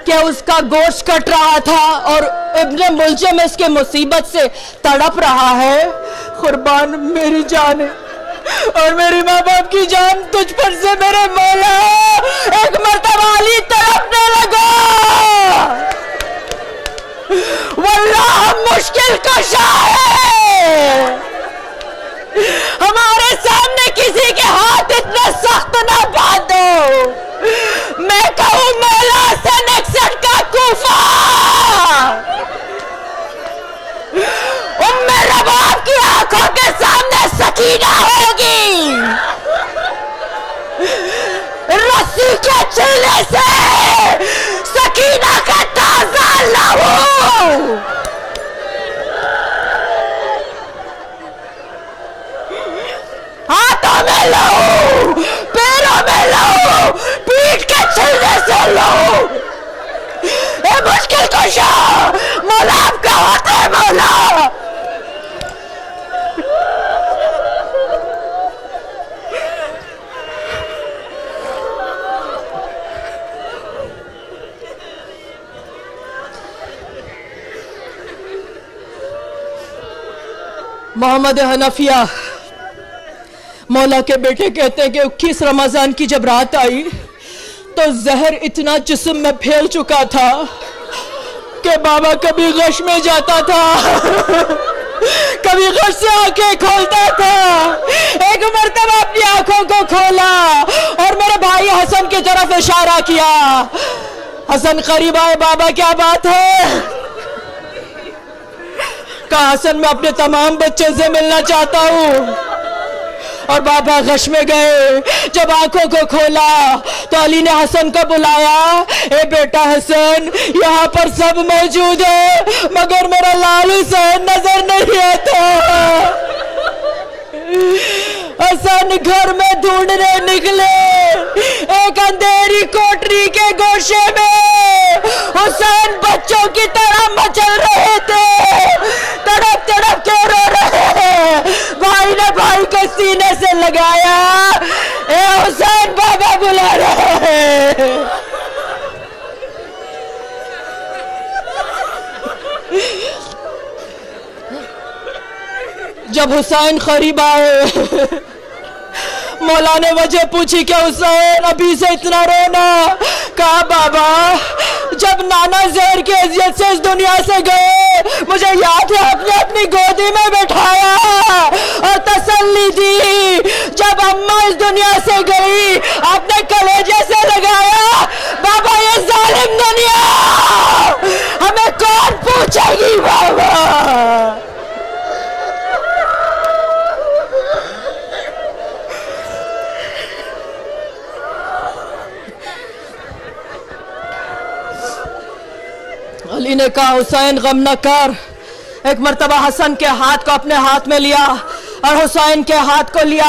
कि उसका गोश्त कट रहा था और इब्ने मुलजिम इसके मुसीबत से तड़प रहा है। कुर्बान मेरी जान और मेरी माँ बाप की जान तुझ पर से मेरे मौला। एक मर्तबा अली तड़पने लगा। वल्लाह मुश्किल कशा है, हमारे सामने किसी के हाथ इतना सख्त ना बांधो। मैं कहूँ मौला से 61 का कूफा, उम्मे रबाब की आंखों के सामने सकीना होगी। रस्सी के छीले से सकीना का ताजा लहू हाथों में लहू, पैरों में लहू, पीठ के छीले से लहू। ये मुश्किल कुशा मौला आपका होता है। मौला मोहम्मद हनफिया मौला के बेटे कहते हैं कि 21 रमजान की जब रात आई तो जहर इतना जिस्म में फैल चुका था कि बाबा कभी गश में जाता था, कभी गश से आंखें खोलता था। एक मर्तबा अपनी आंखों को खोला और मेरे भाई हसन की तरफ इशारा किया। हसन करीब आए, बाबा क्या बात है? कहा, हसन मैं अपने तमाम बच्चों से मिलना चाहता हूँ। और बाबा गश में गए। जब आंखों को खोला तो अली ने हसन को बुलाया, ए बेटा हसन, यहाँ पर सब मौजूद है मगर मेरा लाल हुसैन नजर नहीं आता। हसन घर में ढूंढने निकले। एक अंधेरी कोठरी के गोशे में हुसैन बच्चों की तरह मचल रहे थे, तड़प तड़प के रो रहे। भाई ने भाई के सीने से लगाया, ए हुसैन बाबा बुला रहे हैं। जब हुसैन करीब आए, मौला ने वजह पूछी कि हुसैन अभी से इतना रोना, कहा बाबा जब नाना ज़हर की अजियत से इस दुनिया से गए, मुझे याद है आपने अपनी गोदी में बैठाया और तसल्ली दी। जब अम्मा इस दुनिया से गई, आपने कलेजे से लगाया, बाबा ये जालिम दुनिया हमें कौन पूछेगी बाबा। अली ने कहा हुसैन गम न कर। एक मर्तबा हसन के हाथ को अपने हाथ में लिया और हुसैन के हाथ को लिया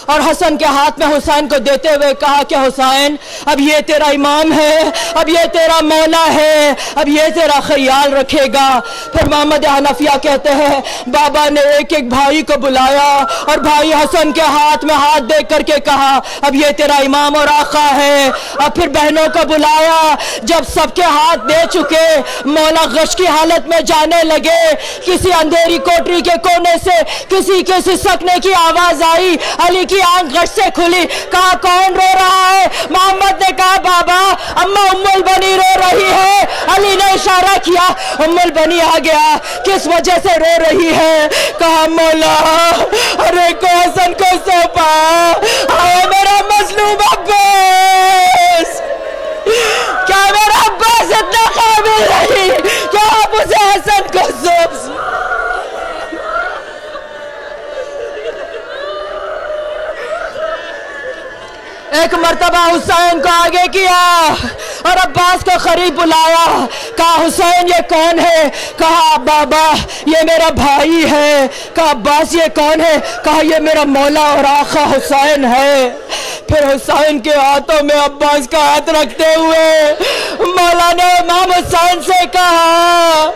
और हसन के हाथ में हुसैन को देते हुए कहा कि हुसैन अब ये तेरा इमाम है, अब ये तेरा मौला है, अब ये तेरा ख्याल रखेगा। फिर मोहम्मद हनफिया कहते हैं बाबा ने एक एक भाई को बुलाया और भाई हसन के हाथ में हाथ दे करके कहा अब ये तेरा इमाम और आका है। अब फिर बहनों को बुलाया। जब सबके हाथ दे चुके, मौला गश की हालत में जाने लगे। किसी अंधेरी कोठरी के कोने से किसी के सिसकने की आवाज आई। अली की आंख गश से खुली। कहा कौन रो रहा है? मोहम्मद ने कहा बाबा अम्मा उम्मुल बनी रो रही है। अली ने इशारा किया, उम्मुल बनी आ गया। किस वजह से रो रही है? कहा मौला अरे को हसन को सौंपा, आए मेरा मजलूम अब्बास। क्या मेरा अब्बास इतना काबिल नहीं क्या आप उसे हसन को सौंप? एक मर्तबा हुसैन को आगे किया और अब्बास को करीब बुलाया। कहा हुसैन ये कौन है? कहा बाबा ये मेरा भाई है। कहा अब्बास ये कौन है? कहा ये मेरा मौला और आका हुसैन है। फिर हुसैन के हाथों में अब्बास का हाथ रखते हुए मौला ने इमाम हुसैन से कहा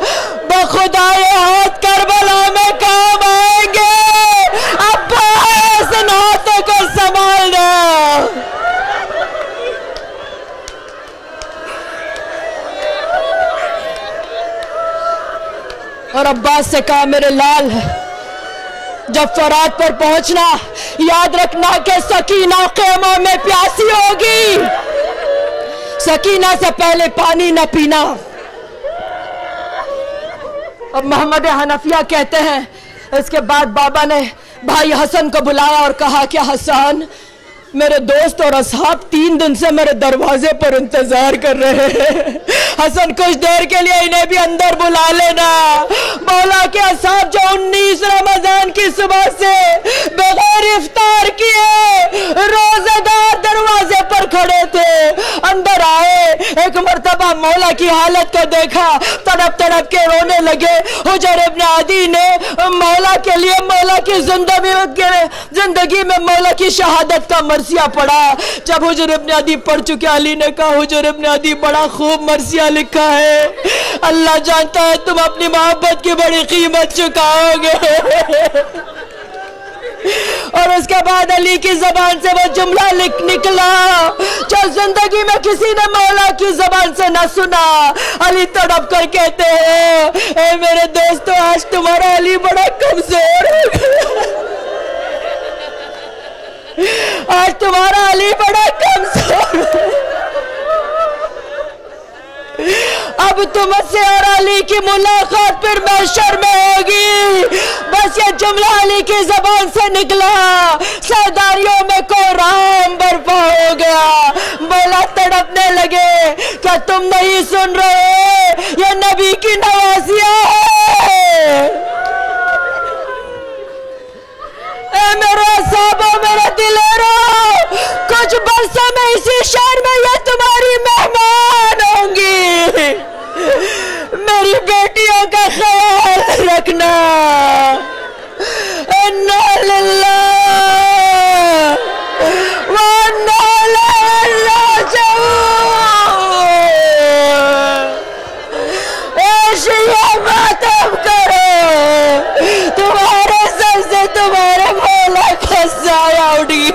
बखुदा ये हाथ करबला में काम आएंगे, अब्बास इन हाथों को संभालना। और अब्बास से कहा मेरे लाल जब फरात पर पहुंचना याद रखना कि सकीना खेमों में प्यासी होगी, सकीना से पहले पानी न पीना। अब मोहम्मद हनफिया कहते हैं इसके बाद बाबा ने भाई हसन को बुलाया और कहा कि हसन मेरे दोस्त और असहाब 3 दिन से मेरे दरवाजे पर इंतजार कर रहे हैं। हसन कुछ देर के लिए इन्हें भी अंदर बुला लेना। मौला के असहाब जो 19 रमजान की सुबह से बगैर इफ्तार किए रोजेदार दरवाजे पर खड़े थे, अंदर आए। एक मर्तबा मौला की हालत को देखा, तड़प तड़प के रोने लगे। हुजर इब्न आदी ने मौला के लिए मौला की जिंदगी में मौला की शहादत का मरसिया पढ़ा। जब हुजर इब्न अदी पढ़ चुके, अली ने कहा हुजर इब्न अदी बड़ा खूब मरसिया लिखा है, अल्लाह जानता है तुम अपनी मोहब्बत की बड़ी कीमत चुकाओगे। और उसके बाद अली की जबान से वो जुमला निकला जो जिंदगी में किसी ने मौला की जबान से न सुना। अली तड़प कर कहते हैं ए मेरे दोस्तों आज तुम्हारा अली बड़ा कमजोर है, आज तुम्हारा अली बड़ा कमजोर है। अब तुमसे और अली की मुलाकात फिर महशर में होगी। बस ये जुमला अली की जबान से निकला, सरदारियों में कोहराम बर्पा हो गया। मौला तड़पने लगे, क्या तुम नहीं सुन रहे ये नबी की नवाजियां है? मेरे साहबों मेरे दिलेरो, कुछ बरसों में इसी शहर में ये तुम्हारी मेहमान होंगी। मेरी बेटियों का ख्याल रखना। इन्ना लिल्लाह व इन्ना इलैहि राजिऊन। ऐशिया मातम करो, तुम्हारे सर से तुम्हारे मौला का साया उड़ी।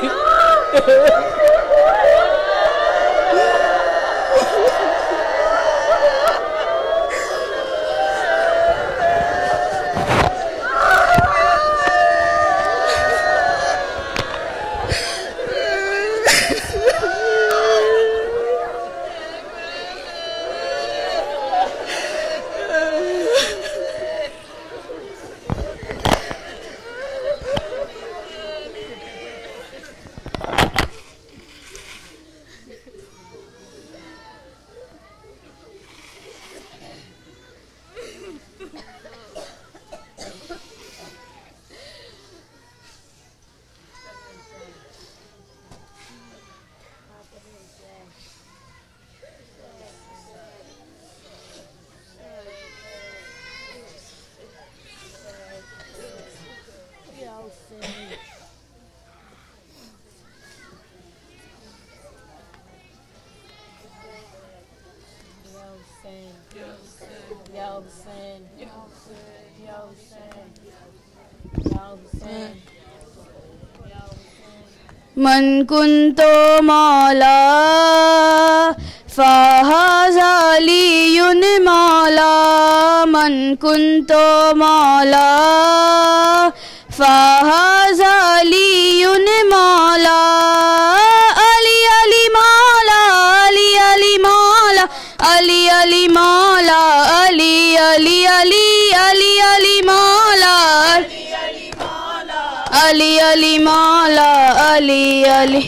मन कुंतो मौला फ़हाज़ा अलीयुन मौला, मन कुंतो मौला फ़हाज़ा अलीयुन मौला, अली अली मौला अली अली मौला अली अली मौला अली अली अली अली अली मौला अली अली मौला अली अली।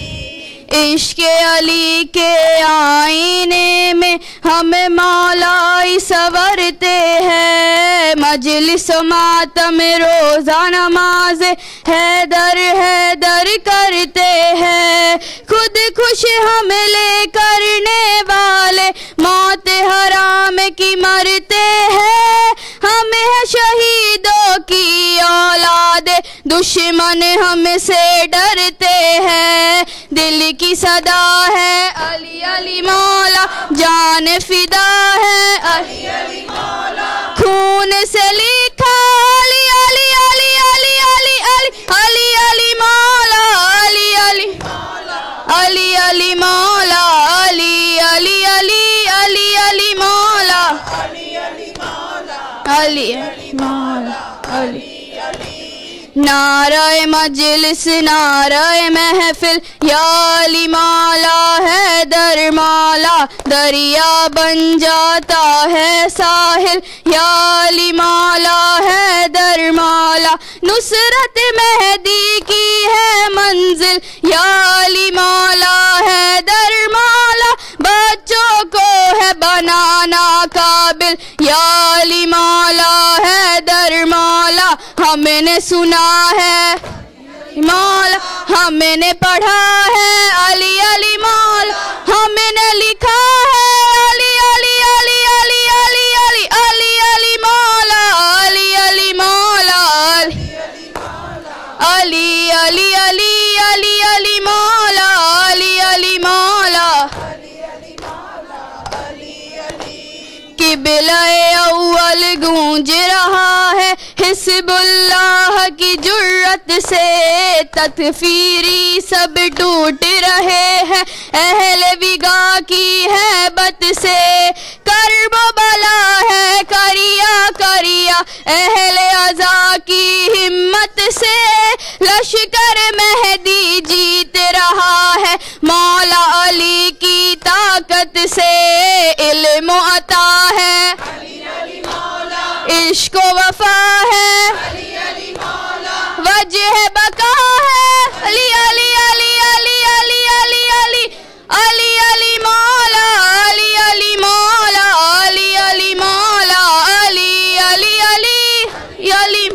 इश्क़ अली के आईने में हम मौलाई संवरते हैं, मजलिस मातम रोज़ा नमाज हैदर हैदर करते हैं। खुद खुश हमले करने वाले मौत हराम की मरते हैं, हम हैं शहीदों की औलाद दुश्मन हमसे डरते हैं। दिल की सदा है अली अली मौला, जान फिदा है अली अली मौला, खून से लिखा अली अली अली अली अली अली अली अली मौला अली अली अली अली मौला अली अली अली अली अली मौला अली अली मौला अली। नाराए मजलिस नाराए महफिल या अली मौला है दर मौला, दरिया बन जाता है साहिल या अली मौला है दर मौला, नुसरत मेहदी की है मंजिल या अली मौला है दर मौला, बच्चों को है बनाना काबिल या अली मौला है दर मौला। हमने सुना है मौला, हमने पढ़ा है अली अली मौला, हमने लिखा है अली अली अली अली अली अली अली अली मौला अली अली मौला अली अली अली अली अली मौला अली अली मौला। किबला-ए अव्वल गूंज रहा है हिज़्बुल्लाह की जुर्रत से, तकफीरी सब टूट रहे हैं अहले विगा की हैबत से, कर्ब बला है करिया करिया अहले अज़ा की हिम्मत से, लश्कर मेहदी जीत रहा है मौला अली की ताकत से, इल्म अता है इश्क़ वफ़ा है वजह बका है अली अली अली अली अली अली अली अली अली मौला अली अली मौला अली अली मौला अली अली अली अली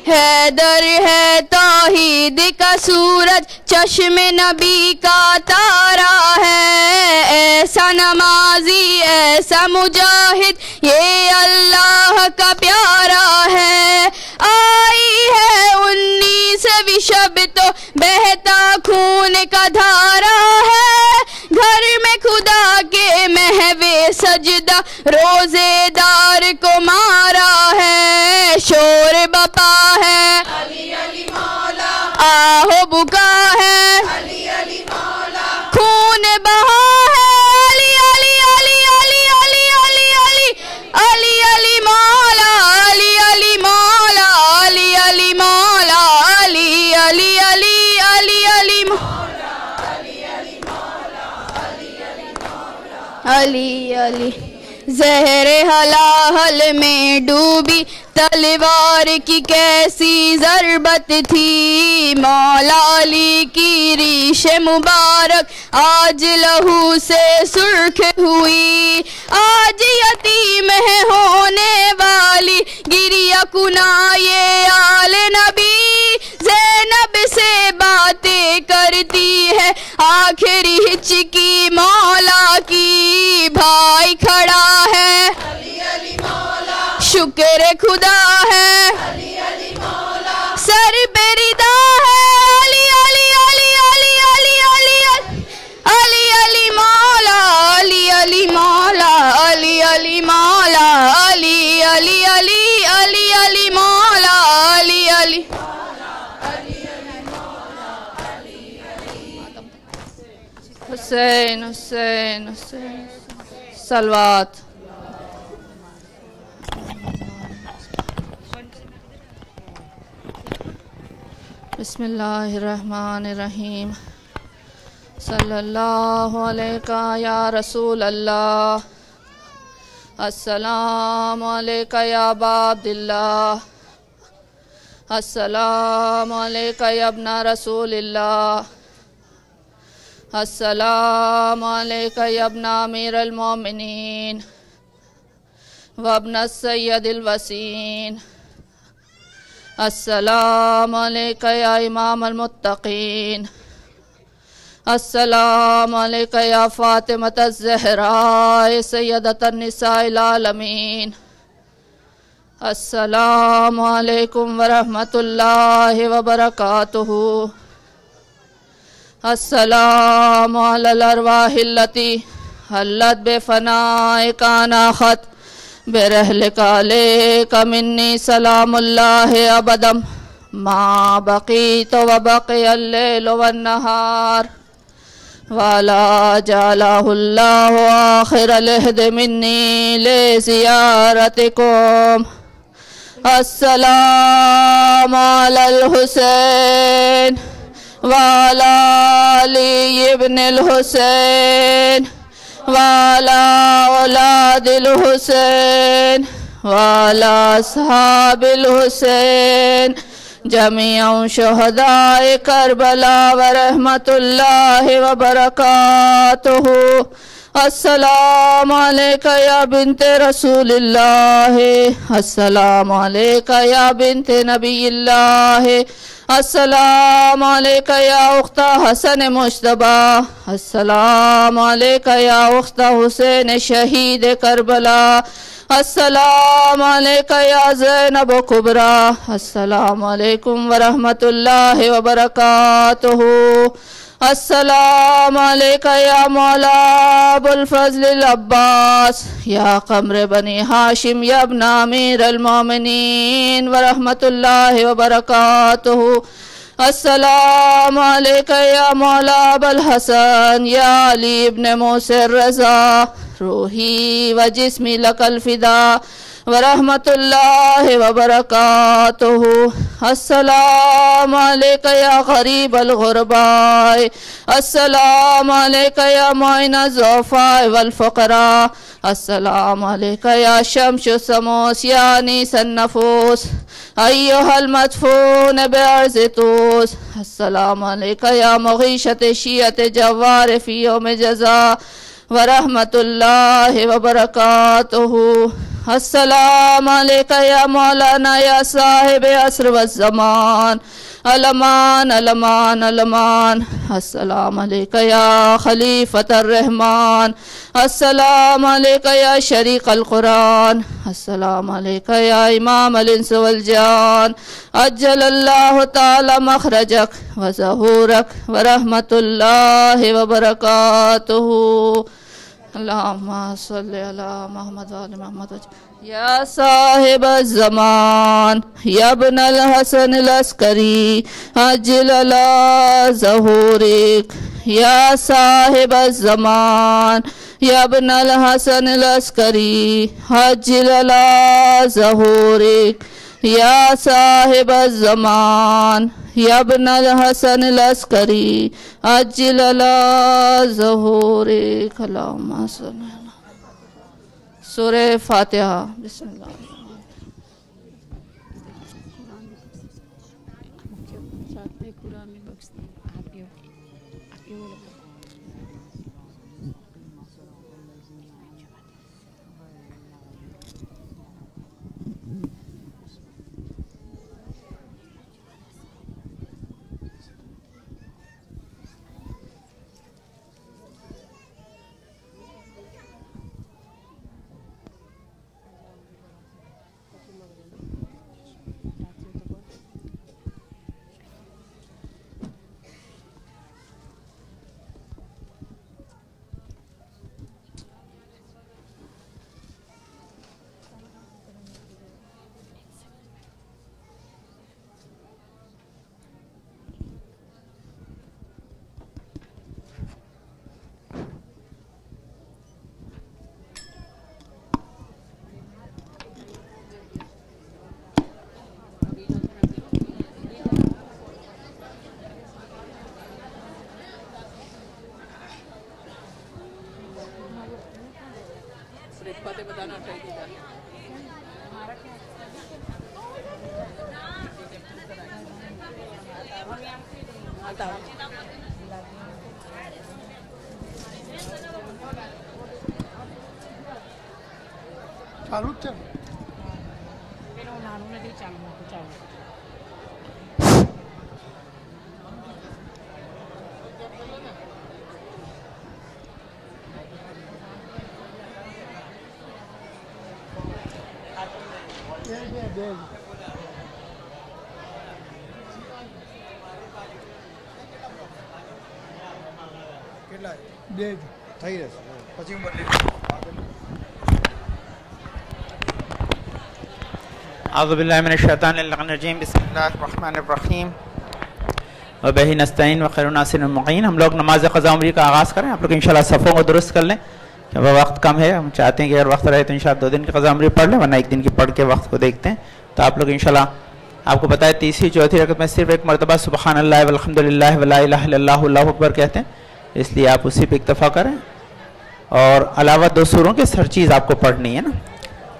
हैदर है तौहीद का सूरज, चश्मे नबी का तारा है, ऐसा नमाजी ऐसा मुजाहिद ये अल्लाह का प्यारा है। आई है 19वीं शब तो बहता खून का धारा है, घर में खुदा के महवे सजदा रोजेदार को मारा है, शोर बपा है अली अली मौला, आहो बुका है अली अली मौला, खून बहा है अली अली अली अली अली अली अली अली अली मौला अली अली मौला अली अली मौला अली अली अली अली अली मौला अली अली। ज़हरे हलाहल में डूबी तलवार की कैसी ज़रबत थी, मौला अली की रीश मुबारक आज लहू से सुर्ख हुई, आज यतीम है होने वाली गिरिया कुना ये आले नबी, ज़ैनब से बातें करती है आखिरी हिचकी मौला की, भाई खड़ा है अली अली मेरे खुदा है, सर पे रिदा है, अली अली अली अली अली अली अली अली मौला, अली अली मौला, अली अली मौला, अली अली अली अली अली मौला, अली अली हुसैन हुसैन हुसैन सलवात। बिस्मिल्लाहिर्रहमानिर्रहीम। सल्लल्लाहु अलैका या रसूल अल्लाह, अस्सलामु अलैका या अबा अब्दिल्लाह, अस्सलामु अलैका या इब्ना रसूलिल्लाह, अस्सलामु अलैका या इब्ना अमीरुल मोमिनीन व इब्ना सय्यदिल वसीन, अस्सलामु अलैका या इमाम अल-मुत्तकीन, अस्सलामु अलैका या फ़ातिमत अज़-ज़हरा सय्यदतन निसाइल आलमीन, अस्सलामु अलैकुम व रहमतुल्लाहि व बरकातुहू, अस्सलामु अलल अरवाहिल्लती हल्लत बेफ़नाए कानाखत बेरहलिका अलैका मिन्नी सलामुल्लाहि अबदम मा बक़ीत व बक़ियल लैलु वन्नहार वाला जअलहुल्लाहु आखिरल अहद मिन्नी लिज़ियारतिकुम। अस्सलामु अलल हुसैन वाला अली इब्निल हुसैन वाला औलादिल हुसैन वाला अस्हाबिल हुसैन जमीअ शुहदाए करबला व रहमतुल्लाहि व बरकातुहू। अस्सलामु अलैका या बिन्ते रसूलिल्लाह, अस्सलामु अलैका या बिन्ते नबियिल्लाह, अस्सलामु अलैका या उख्ता हसन मुज्तबा, अस्सलामु अलैका या उख्ता हुसैन शहीद करबला, अस्सलामु अलैका या ज़ैनब कुबरा, अस्सलामु अलैकुम व रहमतुल्लाहि व बरकातुहू। अस्सलामु अलैका या मौला अबुल फ़ज़्ल अब्बास या क़मर बनी हाशिम या इब्ना अमीरुल मोमिनीन व रहमतुल्लाहि व बरकातुहू। अस्सलामु अलैका या मौला अबुल हसन या अली इब्न मूसा रज़ा रूही व जिस्मी लकल फ़िदा व रहमतुल्लाहि व बरकातुहू। अस्सलामु अलैका या ग़रीबल ग़ुरबाए, अस्सलामु अलैका या मुइना ज़ुअफ़ाए वल फ़ुक़रा, अस्सलामु अलैका या शम्सु समूस या अनीसन नफूस अय्युहल मदफ़ून बिअर्ज़ि तूस, अस्सलामु अलैका या मुग़ीशत शियत जव्वार फ़ी यौम जज़ा व रहमतुल्लाहि व बरकातुहू। अस्सलामु अलैका या मौलाना या साहिब अस्र व ज़मान, अलमान अलमान अलमान, अस्सलामु अलैका या खलीफतर रहमान, अस्सलामु अलैका या शरीकल कुरान, अस्सलामु अलैका या इमाम अल इंस वल जान, अज्जलल्लाहु ताला मखरजक व ज़हूरक व रहमतुल्लाहि व बरकातुहू। अल्लाहुम्मा सल्लि अला मुहम्मद व आलि मुहम्मद। या साहिब ज़मान या इब्नल हसन लस्करी अज्जिल अला ज़हूरिक, या साहिब ज़मान या इब्नल हसन लस्करी अज्जिल अला ज़हूरिक, या साहिब ज़मान या इब्नल हसन लस्करी अज्जिल अला ज़हूरिक। अल्लाहुम्मा सल्लि अला। सूरे फातिहा। बिस्मिल्लाह। बताओ। चालू चल થઈ રહેશે પછી હું બદલી आज़ुबिल्लाहिमिनश्शैतानिर्रजीम बिस्मिल्लाहिर्रहमानिर्रहीम व बिही नस्तईन व खैरुन नासिरुन मुईन। हम लोग नमाज क़ज़ा उम्री का आगाज़ करें। आप लोग इंशाल्लाह सफ़ों को दुरुस्त कर लें क्योंकि वक्त कम है। हम चाहते हैं कि अगर वक्त रहे तो इंशाल्लाह 2 दिन की क़ज़ा उम्री पढ़ लें, वरना 1 दिन की पढ़ के वक्त को देखते हैं। तो आप लोग इंशाल्लाह, आपको पता है तीसरी चौथी रकत में सिर्फ एक मरतबा सुबहानल्लाह वल्हम्दुलिल्लाह वला इलाहा इल्लल्लाहु अल्लाहु अकबर कहते हैं, इसलिए आप उसी पर इक्तफ़ा करें। और अलावा 2 सूरों की हर चीज़ आपको पढ़नी है ना।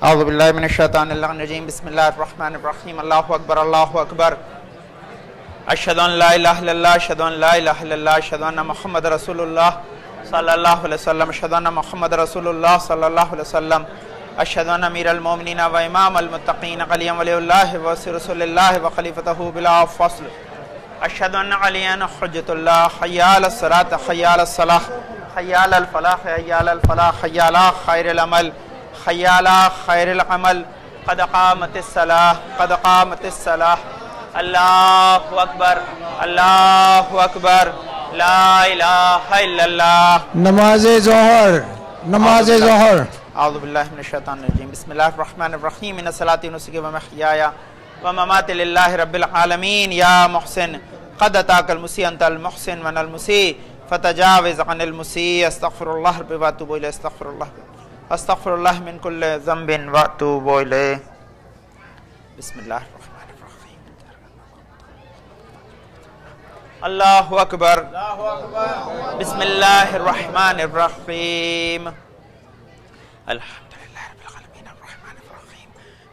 औज़ुबिल्लाहिमिनश्शैतानिर्रजीम बिस्मिल्लाहिर्रहमानिर्रहीम। अल्लाहु अकबर अल्लाहु अकबर अशहदु अन ला इलाहा इल्लल्लाह अशहदु अन ला इलाहा इल्लल्लाह अशहदु अन्ना मुहम्मद रसूलुल्लाह सल्लल्लाहु अलैहि वसल्लम अशहदु अन्ना मुहम्मद रसूलुल्लाह सल्लल्लाहु अलैहि वसल्लम अशहदु अन्ना अमीरुल मोमिनीन व इमामुल मुत्तक़ीन अलिय्युन वलियुल्लाह व रसूलुल्लाह व खलीफतहु बिला फ़स्ल अशहदु अन्ना अलिय्यन हुज्जतुल्लाह हय्या अलस सलात हय्या अलस सलाह हय्या अलल फलाह हय्या अलल फलाह हय्या अला खैरिल अमल हय्या अला खैरिल अमल क़द क़ामतिस सलाह क़द क़ामतिस सलाह। अल्लाहु अकबर ला इलाहा इल्लल्लाह। नमाज़े ज़ोहर नमाज़े ज़ोहर। आऊज़ु बिल्लाहि मिनश शैतानिर रजीम बिस्मिल्लाहिर रहमानिर रहीम इन्ना सलाती व नुस्की व महयाया व ममाती लिल्लाहि रब्बिल आलमीन। या मुहसिन क़द अताकल मुसी अंतल मुहसिन वनल मुसी फतजाविज़ अनिल मुसी अस्तग़फिरुल्लाह व अतूबु इलैह अस्तग़फिरुल्लाह मिन कुल्लि ज़ंबिन व अतूबु इलैह। बिस्मिल्लाहिर रहमानिर रहीम। अल्लाहु अकबर बिस्मिल्लाहिर रहमानिर रहीम। अल्हम्दुलिल्लाहि रब्बिल आलमीन अर्रहमानिर रहीम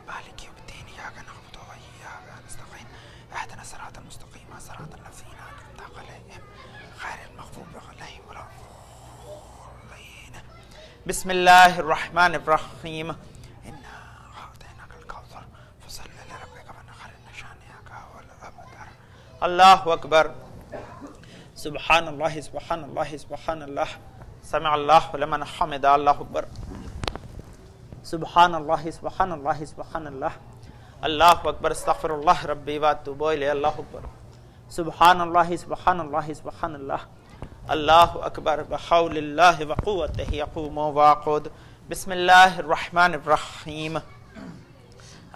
मालिकि यौमिद्दीन इय्याका नअबुदु व इय्याका नस्तईन इहदिना सिरातल मुस्तक़ीम सिरातल लज़ीना अनअमता अलैहिम गैरिल मग़ज़ूबि अलैहिम वलद्दाल्लीन। बिस्मिल्लाहिर रहमानिर रहीम। इन्ना अअतैनाकल कौसर फसल्लि लिरब्बिका वनहर इन्न शानिअका हुवल अबतर। अल्लाहु अकबर सुब्हानल्लाहि सुब्हानल्लाहि सुब्हानल्लाह समिअल्लाहु लिमन हमिदा। अल्लाहु अकबर सुब्हानल्लाहि सुब्हानल्लाहि सुब्हानल्लाह। अल्लाहु अकबर अस्तग़फिरुल्लाह रब्बी व अतूबु इलैह। अल्लाहु अकबर सुब्हानल्लाहि सुब्हानल्लाहि सुब्हानल्लाह। अल्लाहु अकबर बहौलिल्लाहि व क़ुव्वतिही यक़ूमु व यक़ऊद। बिस्मिल्लाहिर रहमानिर रहीम।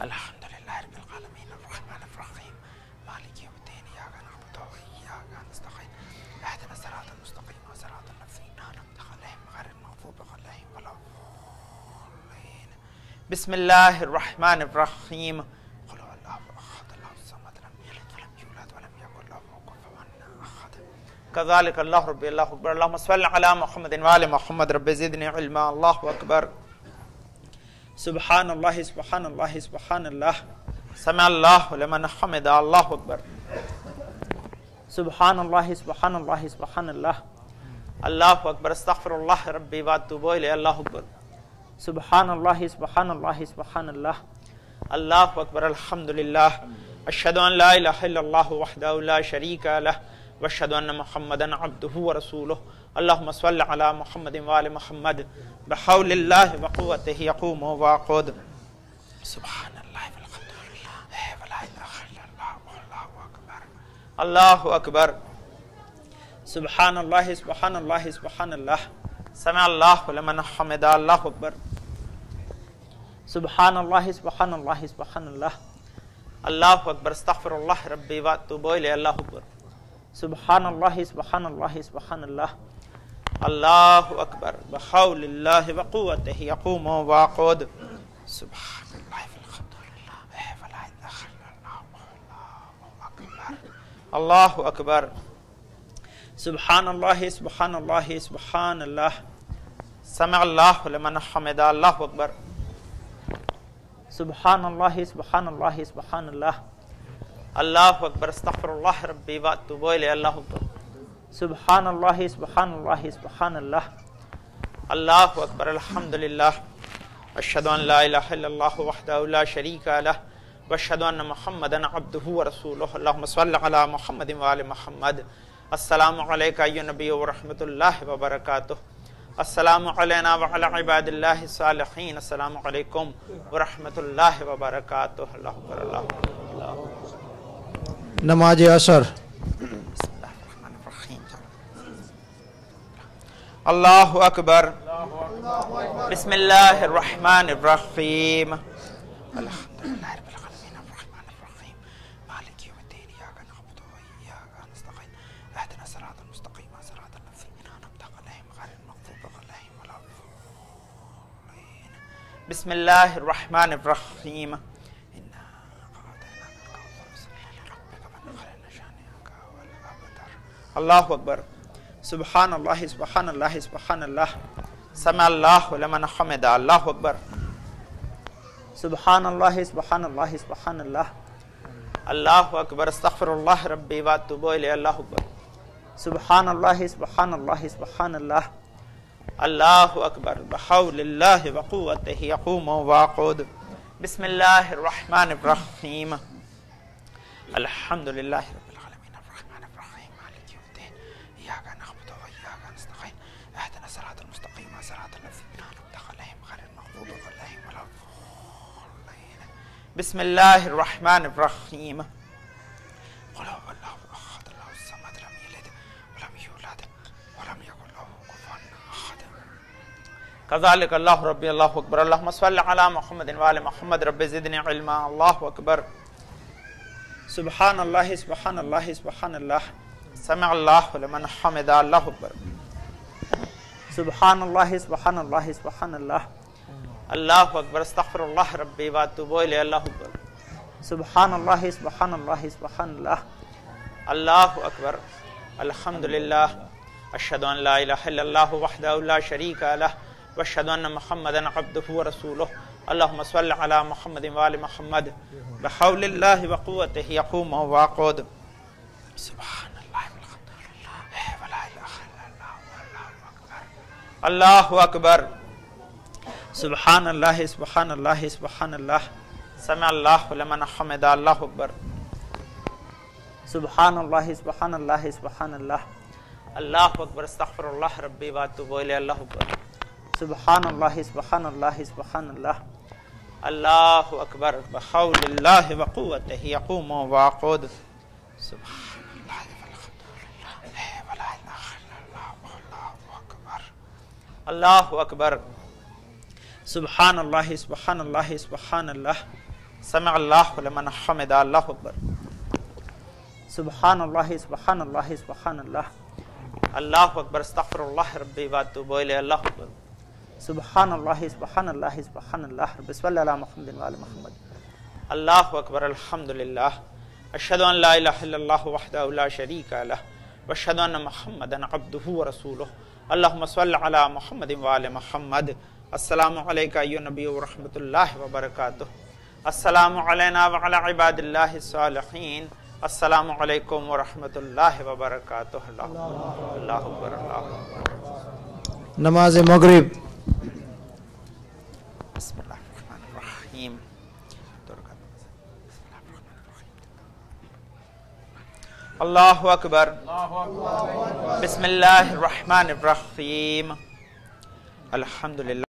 अल्हम्दुलिल्लाहि रब्बिल आलमीन अर्रहमानिर रहीम मालिकि यौमिद्दीन इय्याका नअबुदु व इय्याका नस्तईन इहदिना सिरातल मुस्तक़ीम सिरातल लज़ीना अनअमता अलैहिम गैरिल मग़ज़ूबि अलैहिम वलद्दाल्लीन। बिस्मिल्लाहिर रहमानिर रहीम। क़ुल हुवल्लाहु अहद अल्लाहुस समद लम यलिद वलम यूलद वलम यकुल लहु कुफुवन अहद। कज़ालिका अल्लाहु रब्बी। अल्लाहु अकबर। अल्लाहुम्मा सल्लि अला मुहम्मदिन व आलि मुहम्मद। रब्बि ज़िदनी इल्मा। अल्लाहु अकबर। सुब्हानल्लाहि सुब्हानल्लाहि सुब्हानल्लाह समिअल्लाहु लिमन हमिदा। अल्लाहु अकबर। सुब्हानल्लाहि सुब्हानल्लाहि सुब्हानल्लाह। अल्लाहु अकबर अस्तग़फिरुल्लाह रब्बी व अतूबु इलैह। अल्लाहु अकबर सुब्हानल्लाहि सुब्हानल्लाहि सुब्हानल्लाह। अल्लाहु अकबर अल्हम्दुलिल्लाह अशहदु अन ला इलाहा इल्लल्लाह वहदहु ला शरीका लह व अशहदु अन्न मुहम्मदन अब्दुहु व रसूलुहु। अल्लाहुम्मा सल्लि अला मुहम्मदिन व आलि मुहम्मद बिहौलिल्लाहि व क़ुव्वतिही यक़ूमु व यक़ऊद। सुब्हानल्लाहि वल्हम्दुलिल्लाह व ला इलाहा इल्लल्लाह वल्लाहु अकबर। अल्लाहु अकबर। सुब्हानल्लाहि सुब्हानल्लाहि सुब्हानल्लाह समिअल्लाहु लिमन हमिदा। अल्लाहु अकबर। सुब्हानल्लाहि सुब्हानल्लाहि सुब्हानल्लाह। अल्लाहु अकबर अस्तग़फिरुल्लाह रब्बी व अतूबु इलैह। अल्लाहु अकबर। सुब्हानल्लाहि सुब्हानल्लाहि सुब्हानल्लाह। अल्लाहु अकबर बहौलिल्लाहि व क़ुव्वतिही यक़ूमु व यक़ऊद। सुब्हानल्लाहि वल्हम्दुलिल्लाह व ला इलाहा इल्लल्लाह वल्लाहु अकबर। अल्लाहु अकबर। सुब्हानल्लाहि सुब्हानल्लाहि सुब्हानल्लाह समिअल्लाहु लिमन हमिदा। अल्लाहु अकबर। सुब्हानल्लाहि सुब्हानल्लाहि सुब्हानल्लाह। अल्लाहु अकबर अस्तगफिरुल्लाह रब्बी व अतूबु इलैहि अल्लाहु अकबर सुब्हानल्लाह सुब्हानल्लाह सुब्हानल्लाह अल्लाहु अकबर अल्हम्दुलिल्लाह अशहदु अन ला इलाहा इल्लल्लाह वहदहु ला शरीका लह व अशहदु अन्न मुहम्मदन अब्दुहु व रसूलुहु अल्लाहुम्मा सल्लि अला मुहम्मदिन व आलि मुहम्मद अस्सलामु अलैका अय्युहन नबी व रहमतुल्लाहि व बरकातुहू अस्सलामु अलैना व अला इबादिल्लाहि सालिहीन अस्सलामु अलैकुम व रहमतुल्लाहि व बरकातुहू अल्लाहु अकबर अल्लाहु नमाज असर अल्लाहु अकबर बिस्मिल्लाहिर रहमानिर रहीम अल्हम्दुलिल्लाहि रब्बिल आलमीन अर्रहमानिर रहीम मालिकि यौमिद्दीन इय्याका नअबुदु व इय्याका नस्तईन इहदिना सिरातल मुस्तक़ीम सिरातल लज़ीना अनअमता अलैहिम गैरिल मग़ज़ूबि अलैहिम वलद्दॉलीन बिस्मिल्लाहिर रहमानिर रहीम इन्ना अअतैनाकल कौसर फसल्लि लिरब्बिका वन्हर इन्न शानिअका हुवल अबतर अल्लाहु अकबर सुब्हानल्लाह सुब्हानल्लाह सुब्हानल्लाह समिअल्लाहु लिमन हमिदा अल्लाहु अकबर सुब्हानल्लाह सुब्हानल्लाह सुब्हानल्लाह अल्लाहु अकबर अस्तगफिरुल्लाह रब्बी व अतूबु इलैहि अल्लाहु अकबर सुब्हानल्लाह सुब्हानल्लाह सुब्हानल्लाह अल्लाहु अकबर बिहौलिल्लाहि व कुव्वतिही यक़ूमु व यक़ऊद बिस्मिल्लाहिर रहमानिर रहीम अल्हम्दुलिल्लाहि रब्बिल आलमीन अर्रहमानिर रहीम मालिकि यौमिद्दीन इय्याका नअबुदु व इय्याका नस्तईन इहदिना सिरातल मुस्तक़ीम सिरातल लज़ीना अनअमता अलैहिम गैरिल मग़ज़ूबि अलैहिम वलद्दॉलीन बिस्मिल्लाहिर रहमानिर रहीम क़ुल हुवल्लाहु अहद अल्लाहुस समद लम यलिद व लम यूलद व लम यकुल लहू कुफुवन अहद कज़ालिक अल्लाहु रब्बी अल्लाहु अकबर अल्लाहुम्मा सल्लि अला मुहम्मदिन व आलि मुहम्मद रब्बि ज़िदनी इल्मा अल्लाहु अकबर सुब्हानल्लाह सुब्हानल्लाह सुब्हानल्लाह समिअल्लाहु लिमन हमिदा अल्लाहु अकबर सुब्हानल्लाह सुब्हानल्लाह सुब्हानल्लाह अल्लाहु अकबर अस्तगफिरुल्लाह रब्बी व अतूबु इलैहि अल्लाहु अकबर सुब्हानल्लाह सुब्हानल्लाह सुब्हानल्लाह अल्लाहु अकबर अल्हम्दुलिल्लाह अशहदु अन ला इलाहा इल्लल्लाह वहदहु ला शरीका लह व अशहदु अन्न मुहम्मदन अब्दुहु व रसूलुहु अल्लाहुम्मा सल्लि अला मुहम्मदिन व आलि मुहम्मद बिहौलिल्लाहि व कुव्वतिही यक़ूमु व यक़ऊद सुब्हानल्लाह वल्हम्दुलिल्लाह व ला इलाहा इल्लल्लाह वल्लाहु अकबर अल्लाहु अकबर सुब्हानल्लाह सुब्हानल्लाह सुब्हानल्लाह समिअल्लाहु लिमन हमिदा अल्लाहु अकबर सुब्हानल्लाह सुब्हानल्लाह सुब्हानल्लाह अल्लाहु अकबर अस्तगफिरुल्लाह रब्बी व अतूबु इलैहि अल्लाहु अकबर सुब्हानल्लाह सुब्हानल्लाह सुब्हानल्लाह अल्लाहु अकबर बिहौलिल्लाहि व कुव्वतिही यक़ूमु व यक़ऊद सुब्हानल्लाह वल्हम्दुलिल्लाह व ला इलाहा इल्लल्लाह वल्लाहु अकबर अल्लाहु अकबर सुब्हानल्लाह सुब्हानल्लाह सुब्हानल्लाह समिअल्लाहु लिमन हमिदा अल्लाहु अकबर सुब्हानल्लाह सुब्हानल्लाह सुब्हानल्लाह अल्लाहु अकबर अस्तगफिरुल्लाह रब्बी व अतूबु इलैहि अल्लाहु अकबर सुब्हानल्लाह सुब्हानल्लाह सुब्हानल्लाह रब्बि सल्लि अला मुहम्मदिन व आलि मुहम्मद अल्लाहु अकबर अल्हम्दुलिल्लाह अशहदु अन ला इलाहा इल्लल्लाह वहदहु ला शरीका लह व अशहदु अन्न मुहम्मदन अब्दुहु व रसूलुहु अल्लाहुम्मा सल्लि अला मुहम्मदिन व आलि मुहम्मद अस्सलामु अलैका अय्युहन नबी व रहमतुल्लाहि व बरकातुहू अस्सलामु अलैना व अला इबादिल्लाहि सालिहीन अस्सलामु अलैकुम व रहमतुल्लाहि व बरकातुहू अल्लाहु अकबर अल्लाहु अकबर नमाज मगरिब बिस्मिल्लाहिर्रहमानिर्रहीम अल्लाहु अकबर बिस्मिल्लाहिर्रहमानिर्रहीम अल्हम्दुलिल्लाह।